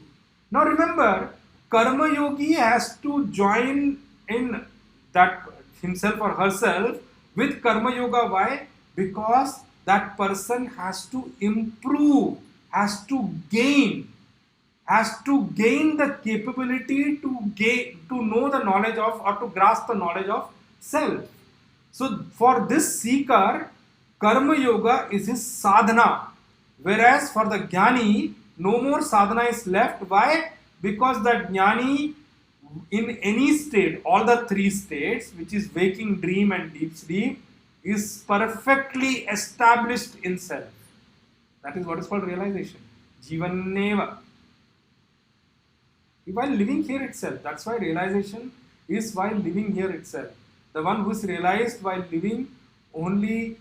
Now remember, Karma yogi has to join in that himself or herself with Karma yoga. Why? Because that person has to improve, has to gain the capability to know the knowledge of, or to grasp the knowledge of self. So for this seeker, Karma yoga is his sadhana, whereas for the jnani, no more sadhana is left. Why? Because that jnani, in any state, all the three states, which is waking, dream and deep sleep, is perfectly established in self. That is what is called realization. Jivaneva. While living here itself, that's why realization is while living here itself. The one who is realized while living only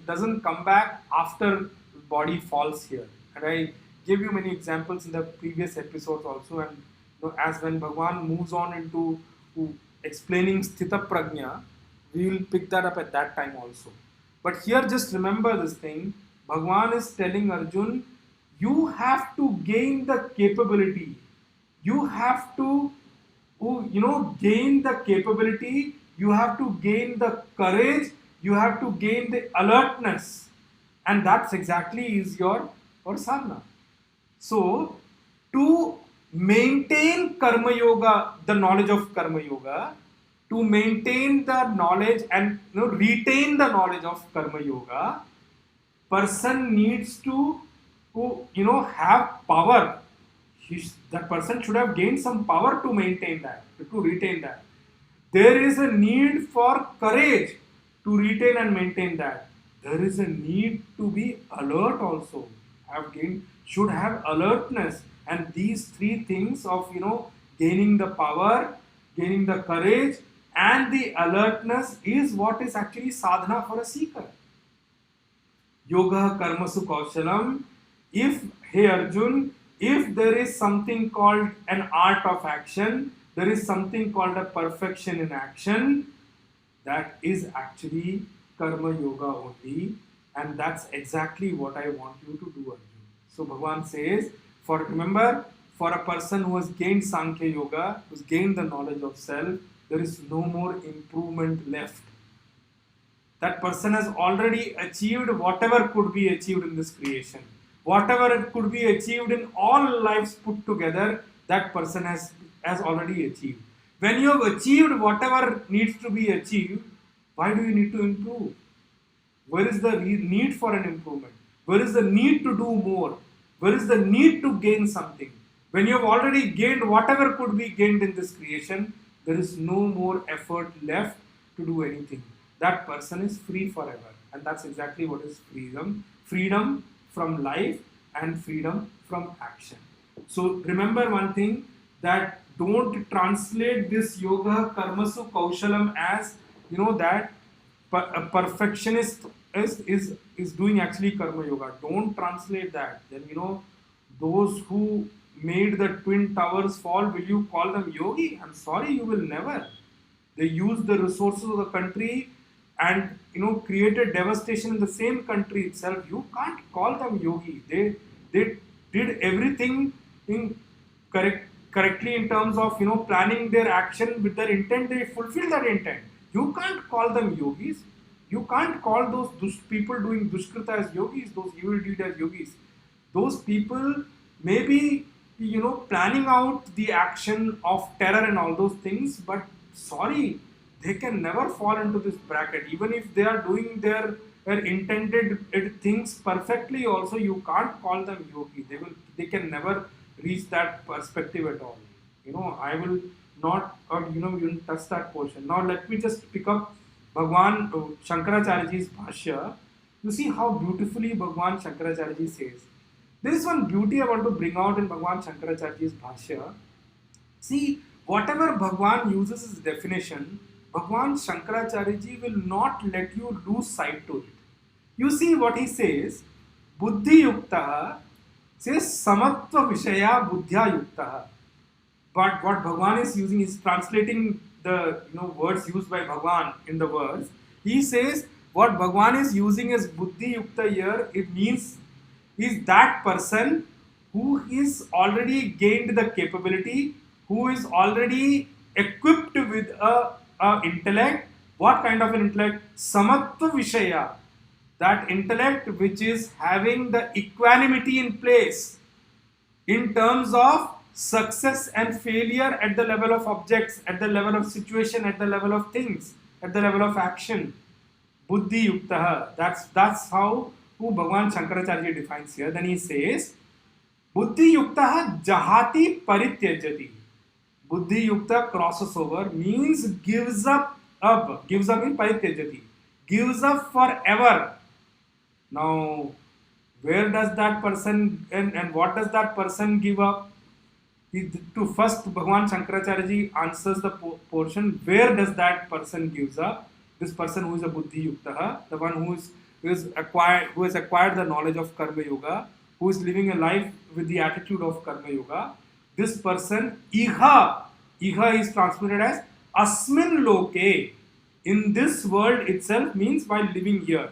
doesn't come back after body falls here. And I gave you many examples in the previous episodes also, and as when Bhagwan moves on into explaining Sthita Prajna, we will pick that up at that time also. But here just remember this thing, Bhagwan is telling Arjun, you have to gain the capability. You have to gain the capability, you have to gain the courage, you have to gain the alertness. And that's exactly is your sadhana. So, to maintain Karma Yoga, the knowledge of Karma Yoga, to maintain the knowledge and retain the knowledge of Karma Yoga, person needs to have power. That person should have gained some power to maintain that, to retain that. There is a need for courage to retain and maintain that. there is a need to be alert also. Should have alertness, and these three things of gaining the power, gaining the courage, and the alertness is what is actually sadhana for a seeker. Yoga karmasu kaushalam. If, hey Arjun, if there is something called an art of action, there is something called a perfection in action, that is actually karma yoga only, and that's exactly what I want you to do, Arjun. So Bhagavan says, remember, for a person who has gained Sankhya Yoga, who's gained the knowledge of self, there is no more improvement left. That person has already achieved whatever could be achieved in this creation. Whatever could be achieved in all lives put together, that person has already achieved. When you have achieved whatever needs to be achieved, why do you need to improve? Where is the need for an improvement? Where is the need to do more? Where is the need to gain something? When you have already gained whatever could be gained in this creation, there is no more effort left to do anything. That person is free forever. And that's exactly what is freedom. Freedom from life and freedom from action. So remember one thing, that don't translate this yoga karmasu kaushalam as that a perfectionist is doing actually karma yoga. Don't translate that. Then those who made the twin towers fall, will you call them yogi? I'm sorry, you will never. They used the resources of the country and created devastation in the same country itself. You can't call them yogi. They did everything correctly in terms of planning their action with their intent. They fulfilled that intent. You can't call them yogis. You can't call those people doing dushkrita as yogis, those evil deeds as yogis. Those people may be planning out the action of terror and all those things, but sorry, they can never fall into this bracket. Even if they are doing their intended things perfectly also, you can't call them yogi. They can never reach that perspective at all. I will not even touch that portion. Now let me just pick up Bhagwan Shankaracharyaji's Bhashya. You see how beautifully Bhagwan Shankaracharyaji says. There is one beauty I want to bring out in Bhagwan Shankaracharyaji's Bhashya. See, whatever Bhagwan uses as definition, Bhagwan Shankaracharyaji will not let you lose sight to it. You see what he says, Buddhi Yuktaha says Samatva Vishaya Buddhya Yuktaha. But what Bhagwan is using is translating the words used by Bhagwan in the verse. He says what Bhagwan is using as Buddhi Yukta here, it means is that person who is already gained the capability, who is already equipped with a intellect. What kind of an intellect? Samatva Vishaya. That intellect which is having the equanimity in place in terms of success and failure at the level of objects, at the level of situation, at the level of things, at the level of action. Buddhi Yuktaha. That's how who Bhagwan Shankaracharya defines here. Then he says, Buddhi Yuktaha Jahati Parityajati. Buddhi Yukta crosses over, means gives up in Parityajati. Gives up forever. Now, where does that person and what does that person give up? To first, Bhagwan Shankaracharya answers the portion, where does that person gives up? This person who is a Buddhi Yuktaha, the one who has acquired the knowledge of Karma Yoga, who is living a life with the attitude of Karma Yoga. This person, Iha is translated as Asmin Loke. In this world itself means while living here.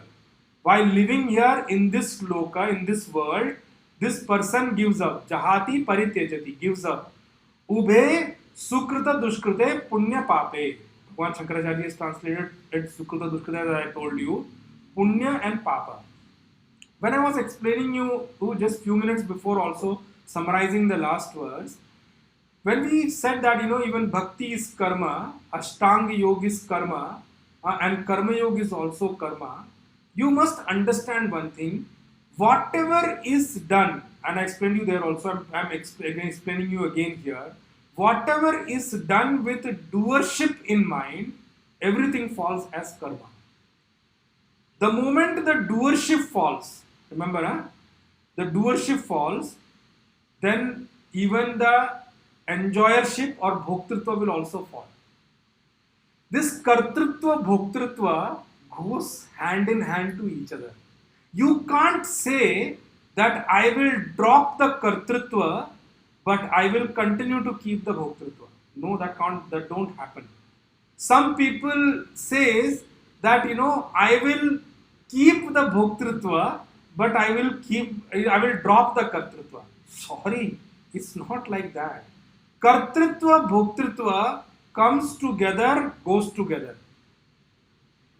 While living here in this loka, in this world, this person gives up. Jahati Parityajati, gives up. Ubhe Sukrita Dushkrite Punya Pape. Bhagwan Shankaracharya is translated it Sukrita Dushkrita, as I told you. Punya and Papa. When I was explaining you just few minutes before, also summarizing the last verse, when we said that even bhakti is karma, Ashtanga yoga is karma, and karma yoga is also karma, you must understand one thing. Whatever is done, and I explained you there also, I'm explaining you again here, whatever is done with doership in mind, everything falls as karma. The moment the doership falls, remember, the doership falls, then even the enjoyership or bhoktritva will also fall. This kartritva, bhoktritva goes hand in hand to each other. You can't say that I will drop the kartritva, but I will continue to keep the bhoktritva. No, that don't happen. Some people says that I will keep the bhoktritva, but I will drop the kartritva. Sorry, it's not like that. Kartritva, bhoktritva comes together, goes together.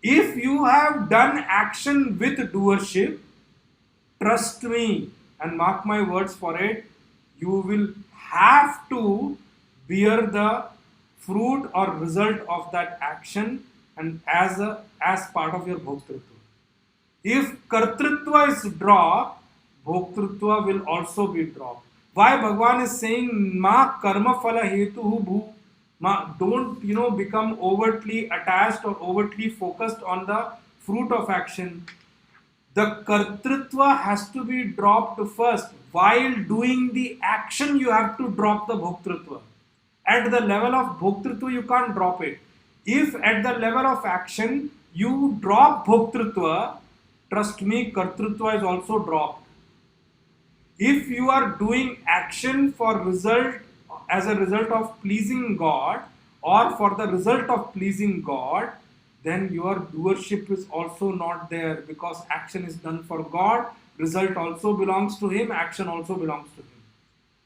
If you have done action with doership, trust me and mark my words for it, you will have to bear the fruit or result of that action and as part of your bhoktritva. If kartritva is dropped, bhoktritva will also be dropped. Why Bhagavan is saying ma karma phala hetu bhu? Don't become overtly attached or overtly focused on the fruit of action. The kartritva has to be dropped first. While doing the action, you have to drop the bhoktritva. At the level of bhoktritva, you can't drop it. If at the level of action, you drop bhoktritva, trust me, kartritva is also dropped. If you are doing action for result, as a result of pleasing God or for the result of pleasing God, then your doership is also not there, because action is done for God, result also belongs to Him, action also belongs to Him.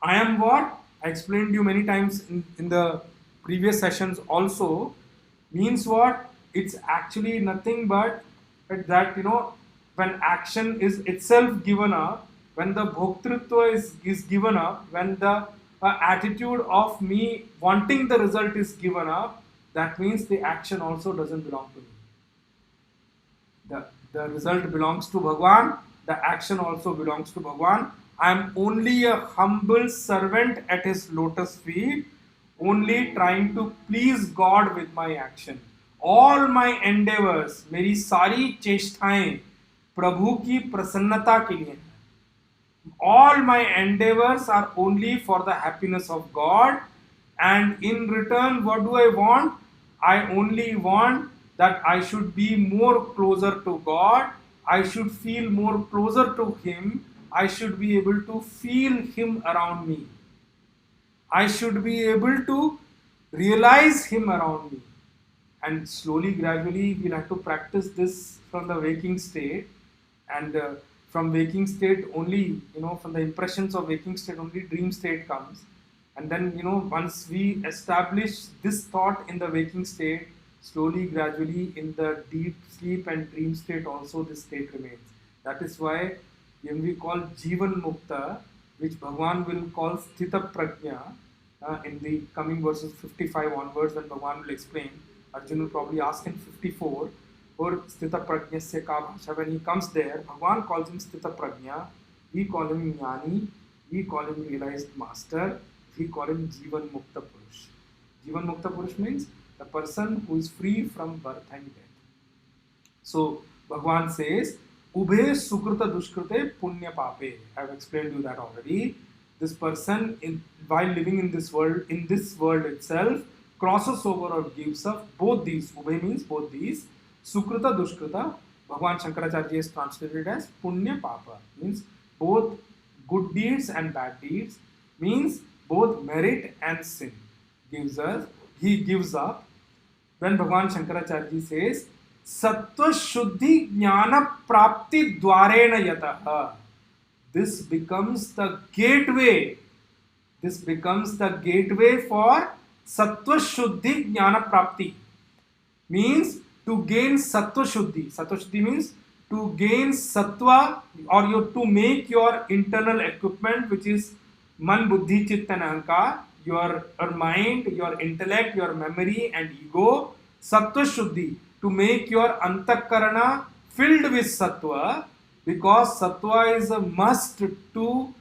I am what? I explained to you many times in the previous sessions also, means what? It's actually nothing but that, when action is itself given up, when the bhoktritva is given up, when the attitude of me wanting the result is given up, that means the action also doesn't belong to me. The result belongs to Bhagwan, the action also belongs to Bhagwan. I am only a humble servant at His lotus feet, only trying to please God with my action. All my endeavors, मेरी सारी चेष्टाएं प्रभु की प्रसन्नता के लिए. All my endeavors are only for the happiness of God, and in return, what do I want? I only want that I should be more closer to God, I should feel more closer to Him, I should be able to feel Him around me, I should be able to realize Him around me. And slowly, gradually, we'll have to practice this from the waking state, and from waking state only, from the impressions of waking state only dream state comes. And then, once we establish this thought in the waking state, slowly, gradually, in the deep sleep and dream state also this state remains. That is why when we call Jivan Mukta, which Bhagavan will call Sthita Prajna, in the coming verses 55 onwards, when Bhagavan will explain, Arjuna will probably ask in 54, or Sthita Prajna se ka bhasha. When he comes there, Bhagavan calls him Sthita Prajna, we call him Jnani, we call him realized master, we call him Jivan Mukta Purush. Jivan Mukta Purush means the person who is free from birth and death. So Bhagavan says, Ubhe Sukrita Dushkrite Punya Pape. I have explained you that already. This person, while living in this world itself, crosses over or gives up both these. Ubhe means both these. Sukrita Dushkrita, Bhagavan Shankaracharya is translated as Punya Papa, means both good deeds and bad deeds, means both merit and sin. He gives up. When Bhagavan Shankaracharya says, Sattva Shuddhi Jnana Prapti Dwarena Yataha, this becomes the gateway. This becomes the gateway for Sattva Shuddhi Jnana Prapti. Means to gain Sattva Shuddhi. Sattva Shuddhi means to gain Sattva, or to make your internal equipment, which is Man, Buddhi, Chitta and Ahankar, your mind, your intellect, your memory and ego, Sattva Shuddhi, to make your Antakarana filled with Sattva, because Sattva is a must to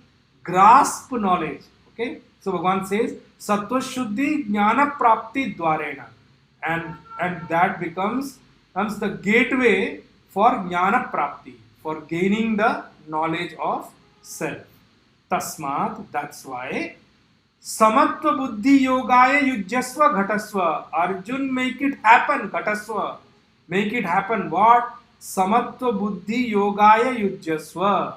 grasp knowledge. Okay? So Bhagavan says, Sattva Shuddhi Jnana Prapti Dwarena. And that becomes the gateway for jnana prapti, for gaining the knowledge of self. Tasmat, that's why, samatva buddhi yogaya yujyasva ghatasva. Arjun, make it happen, ghatasva. Make it happen. What? Samatva buddhi yogaya yujyasva.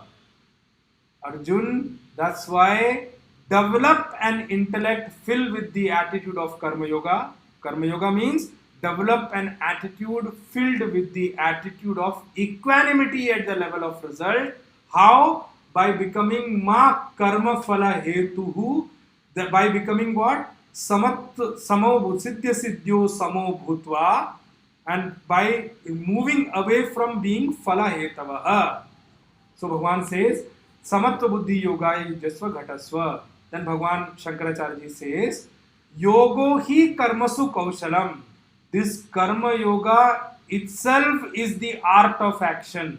Arjun, that's why develop an intellect filled with the attitude of karma yoga. Karma yoga means develop an attitude filled with the attitude of equanimity at the level of result. How? By becoming ma karma phala hetuhu. By becoming what? Samo siddhya siddhyo samo bhutva. And by moving away from being phala hetavaha. So Bhagavan says, samatva buddhi yogaya yujyasva ghatasva. Then Bhagavan Shankaracharya says, yogo hi karmasu kaushalam. This karma yoga itself is the art of action,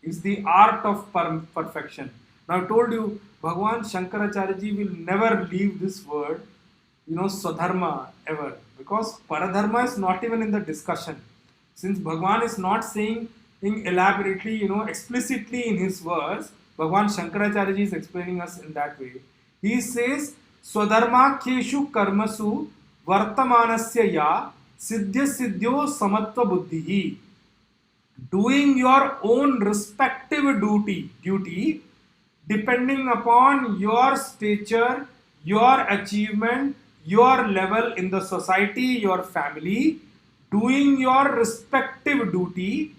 is the art of perfection. Now I told you, Bhagavan Shankaracharya will never leave this word, swadharma ever, because paradharma is not even in the discussion. Since Bhagavan is not saying elaborately, explicitly in his verse, Bhagavan Shankaracharya is explaining us in that way. He says, swadharma keshu karmasu vartamanasya ya siddhya siddhyo samatva buddhihi. Doing your own respective duty depending upon your stature, your achievement, your level in the society, your family, doing your respective duty,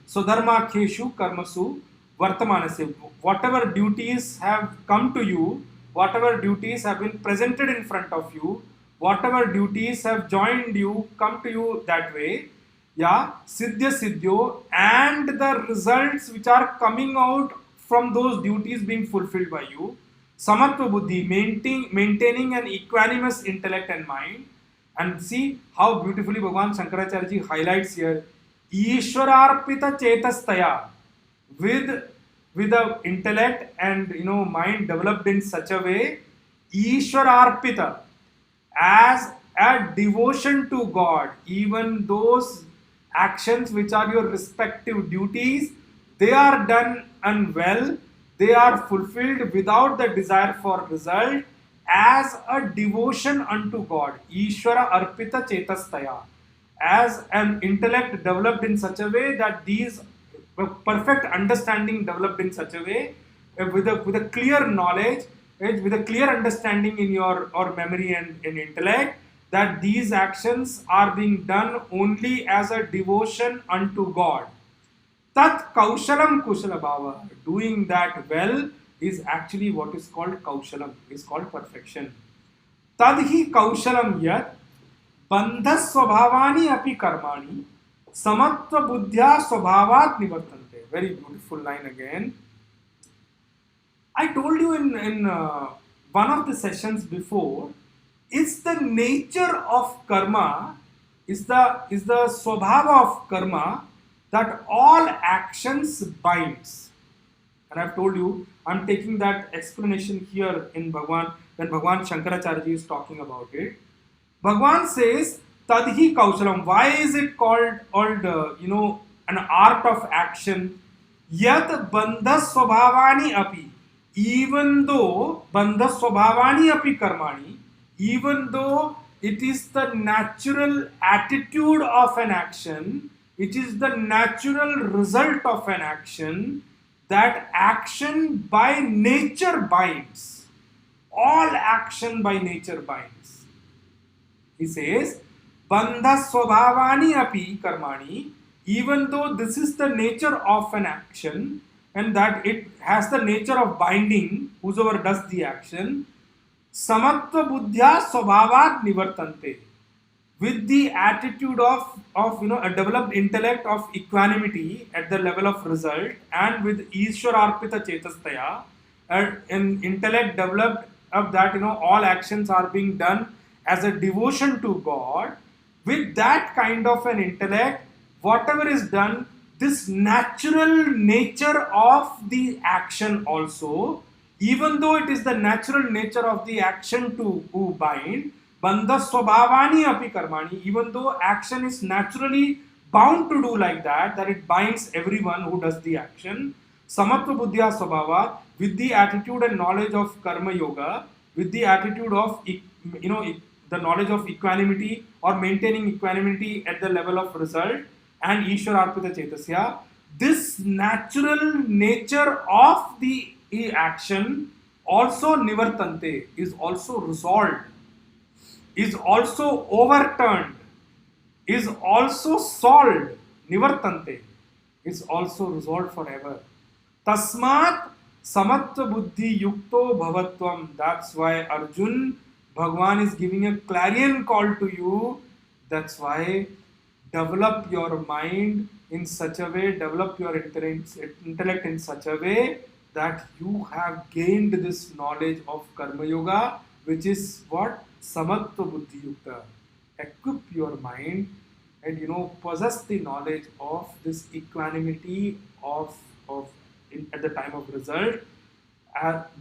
swadharma keshu karmasu vartamanasya. Whatever duties have come to you, whatever duties have been presented in front of you, whatever duties have joined you, come to you that way, siddhya siddhyo, and the results which are coming out from those duties being fulfilled by you, samatva buddhi, maintaining an equanimous intellect and mind. And see how beautifully Bhagavan Shankaracharya highlights here, Ishwararpita chetastaya, with the intellect and mind developed in such a way, Ishwararpita, as a devotion to God, even those actions which are your respective duties, they are done and well, they are fulfilled without the desire for result, as a devotion unto God. Ishvara arpita chetastaya, as an intellect developed in such a way that these perfect understanding developed in such a way, with a clear knowledge, with a clear understanding in your or memory and in intellect, that these actions are being done only as a devotion unto God. Tat kaushalam kushala bhava. Doing that well is actually what is called kaushalam, is called perfection. Tadhi kaushalam yat bandha swabhavani api karmani samatva buddhya swabhavat nivartante. Very beautiful line again. I told you in one of the sessions before, it's the nature of karma, is the swabhava of karma, that all actions binds. And I've told you, I'm taking that explanation here in Bhagavan, when Bhagavan Shankaracharya is talking about it. Bhagavan says, Tadhi Kaushalam. Why is it called an art of action? Yat bandha swabhavani api. Even though bandha swabhavani api karmani, even though it is the natural attitude of an action, it is the natural result of an action, that action by nature binds. All action by nature binds. He says, bandha swabhavani api karmani, even though this is the nature of an action, and that it has the nature of binding whosoever does the action, samatva buddhya swabhavat nivartante, with the attitude of a developed intellect of equanimity at the level of result, and with Ishwararpita chetastaya, an intellect developed of that all actions are being done as a devotion to God. With that kind of an intellect, whatever is done, this natural nature of the action also, even though it is the natural nature of the action to bind, bandha swabhavani api karmani, even though action is naturally bound to do like that, that it binds everyone who does the action. Samatva buddhya swabhava, with the attitude and knowledge of karma yoga, with the attitude of the knowledge of equanimity or maintaining equanimity at the level of result, and Ishwararpita Chetasya, this natural nature of the action also nivartante, is also resolved, is also overturned, is also solved, nivartante, is also resolved forever. Tasmat samatva buddhi yukto bhavatvam. That's why Arjun, Bhagwan is giving a clarion call to you. That's why develop your mind in such a way, develop your intellect in such a way that you have gained this knowledge of Karma Yoga, which is what? Samatva buddhi yukta. Equip your mind and possess the knowledge of this equanimity of at the time of result,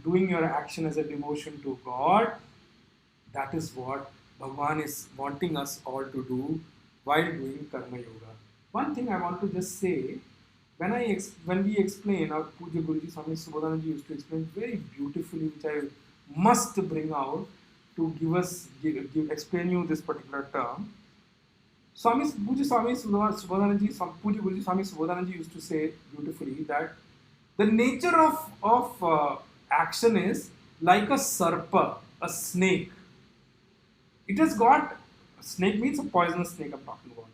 doing your action as a devotion to God. That is what Bhagwan is wanting us all to do while doing Karma Yoga. One thing I want to just say, when we explain, our Puja Guruji Swami Subodhananji used to explain very beautifully, which I must bring out to explain you this particular term. Puja Guruji Swami Subodhananji used to say beautifully that the nature of action is like a sarpa, a snake. It has got, snake means a poisonous snake I'm talking about.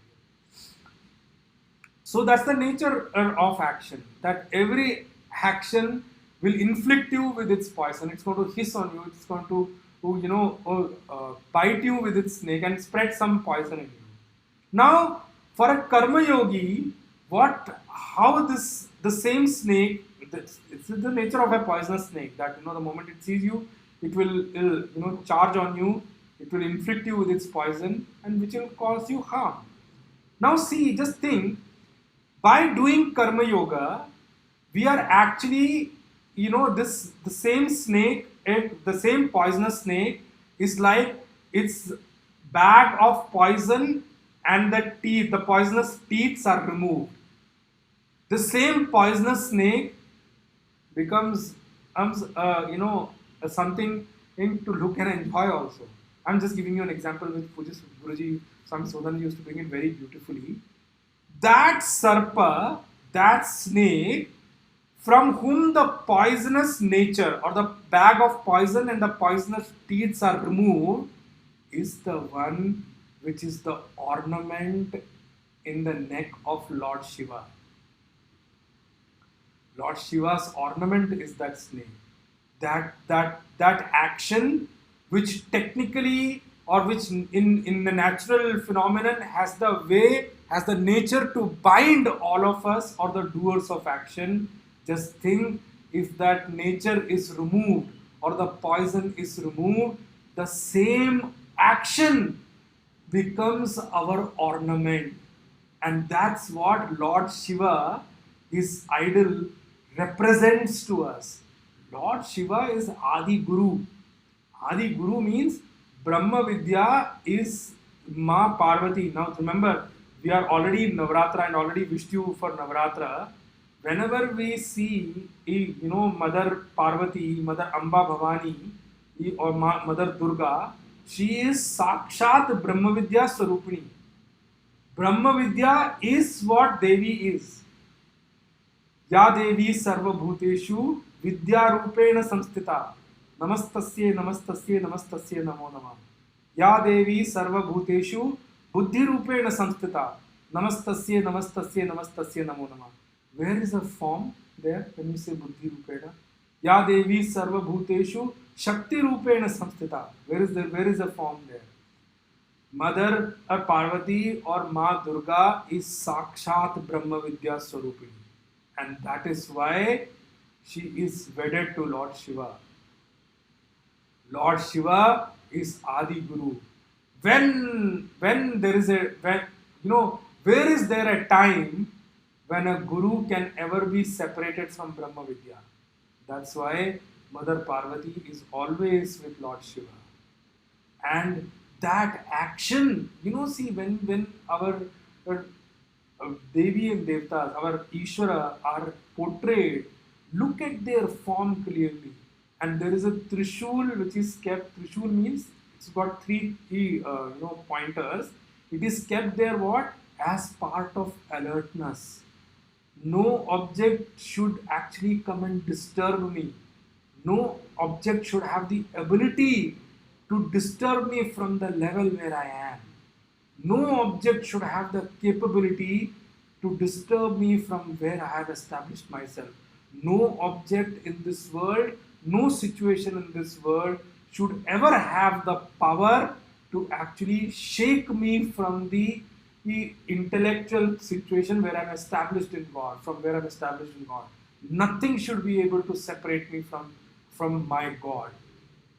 So that's the nature of action, that every action will inflict you with its poison. It's going to hiss on you, it's going to bite you with its snake and spread some poison in you. Now, for a karma yogi, the same snake, it's the nature of a poisonous snake, that the moment it sees you, it will charge on you, it will inflict you with its poison, and which will cause you harm. Now see, just think, by doing karma yoga, we are actually, the same snake, and the same poisonous snake is like its bag of poison, and the poisonous teeth are removed. The same poisonous snake becomes something to look and enjoy also. I'm just giving you an example which Guruji Swami Subodhananji used to bring it very beautifully. That sarpa, that snake, from whom the poisonous nature or the bag of poison and the poisonous teeth are removed, is the one which is the ornament in the neck of Lord Shiva. Lord Shiva's ornament is that snake. That action which technically, or which in the natural phenomenon has the nature to bind all of us or the doers of action. Just think, if that nature is removed or the poison is removed, the same action becomes our ornament. And that's what Lord Shiva, his idol, represents to us. Lord Shiva is Adi Guru. Adi Guru means Brahma Vidya is Ma Parvati. Now remember, we are already in Navratra and already wished you for Navratra. Whenever we see, Mother Parvati, Mother Amba Bhavani, or Mother Durga, she is Sakshat Brahma Vidya Swarupini. Brahma Vidya is what Devi is. Ya Devi Sarva Bhuteshu Vidya Rupena Samstita. Namastasye Namastasye Namastasye Namo Namah. Ya Devi Sarva Bhuteshu Buddhi Rupena Samstita. Namastasye Namastasye Namastasye Namo Namah. Where is the form there when you say Buddhi Rupena? Ya Devi Sarva Bhuteshu Shakti Rupena Samstita. Where is the form there? Mother or Parvati or Ma Durga is Sakshat Brahma Vidya Swarupini. And that is why she is wedded to Lord Shiva. Lord Shiva is Adi Guru. Where is there a time when a Guru can ever be separated from Brahma Vidya? That's why Mother Parvati is always with Lord Shiva. And that action, see, when our Devi and Devtas, our Ishvara, are portrayed. Look at their form clearly. And there is a Trishul which is kept. Trishul means it's got three pointers. It is kept there what? As part of alertness. No object should actually come and disturb me. No object should have the ability to disturb me from the level where I am. No object should have the capability to disturb me from where I have established myself. No object in this world, no situation in this world should ever have the power to actually shake me from the intellectual situation where I'm established in God, from where I'm established in God. Nothing should be able to separate me from my God.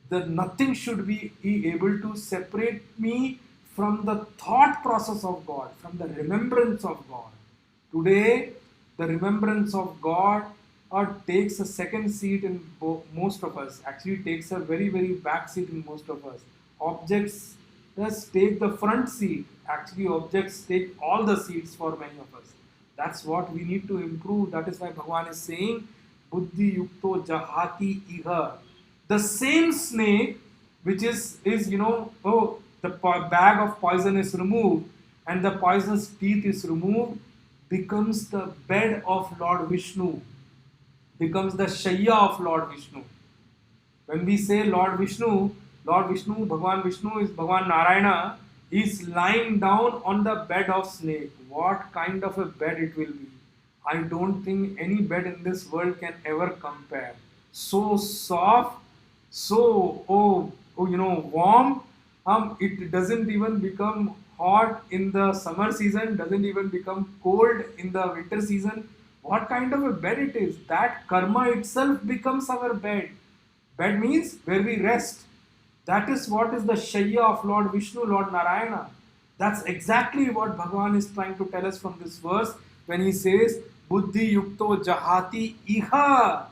The nothing should be able to separate me from the thought process of God, from the remembrance of God. Today, the remembrance of God takes a second seat in most of us, actually takes a very, very back seat in most of us. Objects just take the front seat. Actually, objects take all the seats for many of us. That's what we need to improve. That is why Bhagavan is saying, Buddhi yukto jahati iha. The same snake, which is the bag of poison is removed and the poisonous teeth is removed, becomes the bed of Lord Vishnu, becomes the Shayya of Lord Vishnu. When we say Lord Vishnu, Bhagavan Vishnu is Bhagavan Narayana, is lying down on the bed of snake. What kind of a bed it will be? I don't think any bed in this world can ever compare. So soft, so warm. It doesn't even become hot in the summer season, doesn't even become cold in the winter season. What kind of a bed it is? That karma itself becomes our bed. Bed means where we rest. That is what is the Shayya of Lord Vishnu, Lord Narayana. That's exactly what Bhagavan is trying to tell us from this verse when he says, Buddhi yukto jahati iha.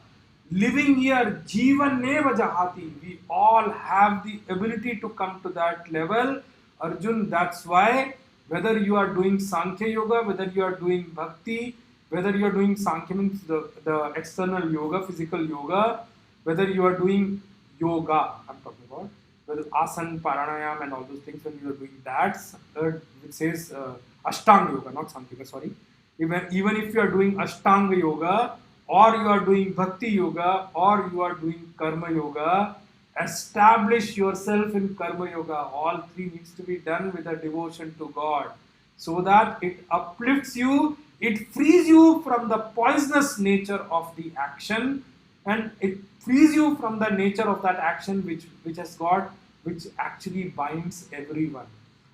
Living here, Jivan neva jahati. We all have the ability to come to that level. Arjun, that's why whether you are doing Sankhya Yoga, whether you are doing Bhakti, whether you are doing Sankhya means the external yoga, physical yoga, whether you are doing yoga, I'm talking about, whether asana, pranayam and all those things, when you are doing that, it says Ashtanga Yoga, not Sankhya, sorry. Even if you are doing Ashtanga Yoga, or you are doing Bhakti Yoga, or you are doing Karma Yoga, establish yourself in Karma Yoga. All three needs to be done with a devotion to God, so that it uplifts you, it frees you from the poisonous nature of the action, and it frees you from the nature of that action which actually binds everyone.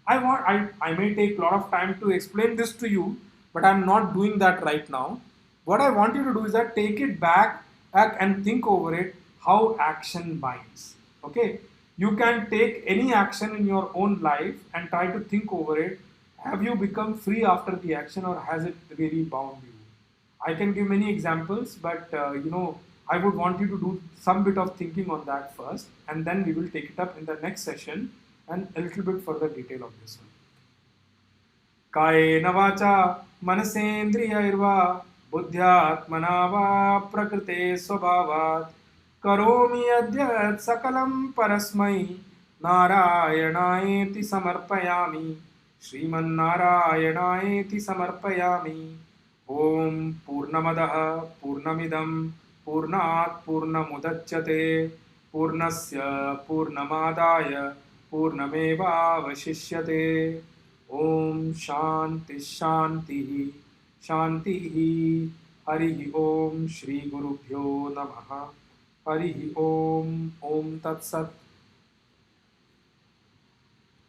I may take a lot of time to explain this to you, but I'm not doing that right now. What I want you to do is that take it back and think over it, how action binds. Okay? You can take any action in your own life and try to think over it. Have you become free after the action, or has it really bound you? I can give many examples, but I would want you to do some bit of thinking on that first, and then we will take it up in the next session and a little bit further detail of this one. कायेन वाचा मनसेन्द्रियैर्वा बुद्ध्यात्मना वा प्रकृते स्वभावात् करोमि यद्यत् सकलं परस्मै नारायणायेति समर्पयामि श्रीमन्नारायणायेति समर्पयामि। ओम पूर्णमदः पूर्णमिदं पूर्णात् पूर्णमुदच्यते पूर्णस्य पूर्णमादाय पूर्णमेवावशिष्यते। ओम शांति शांति शांति। हरि ओम श्री गुरुभ्यो नमः। हरि ओम। ओम तत्सत्।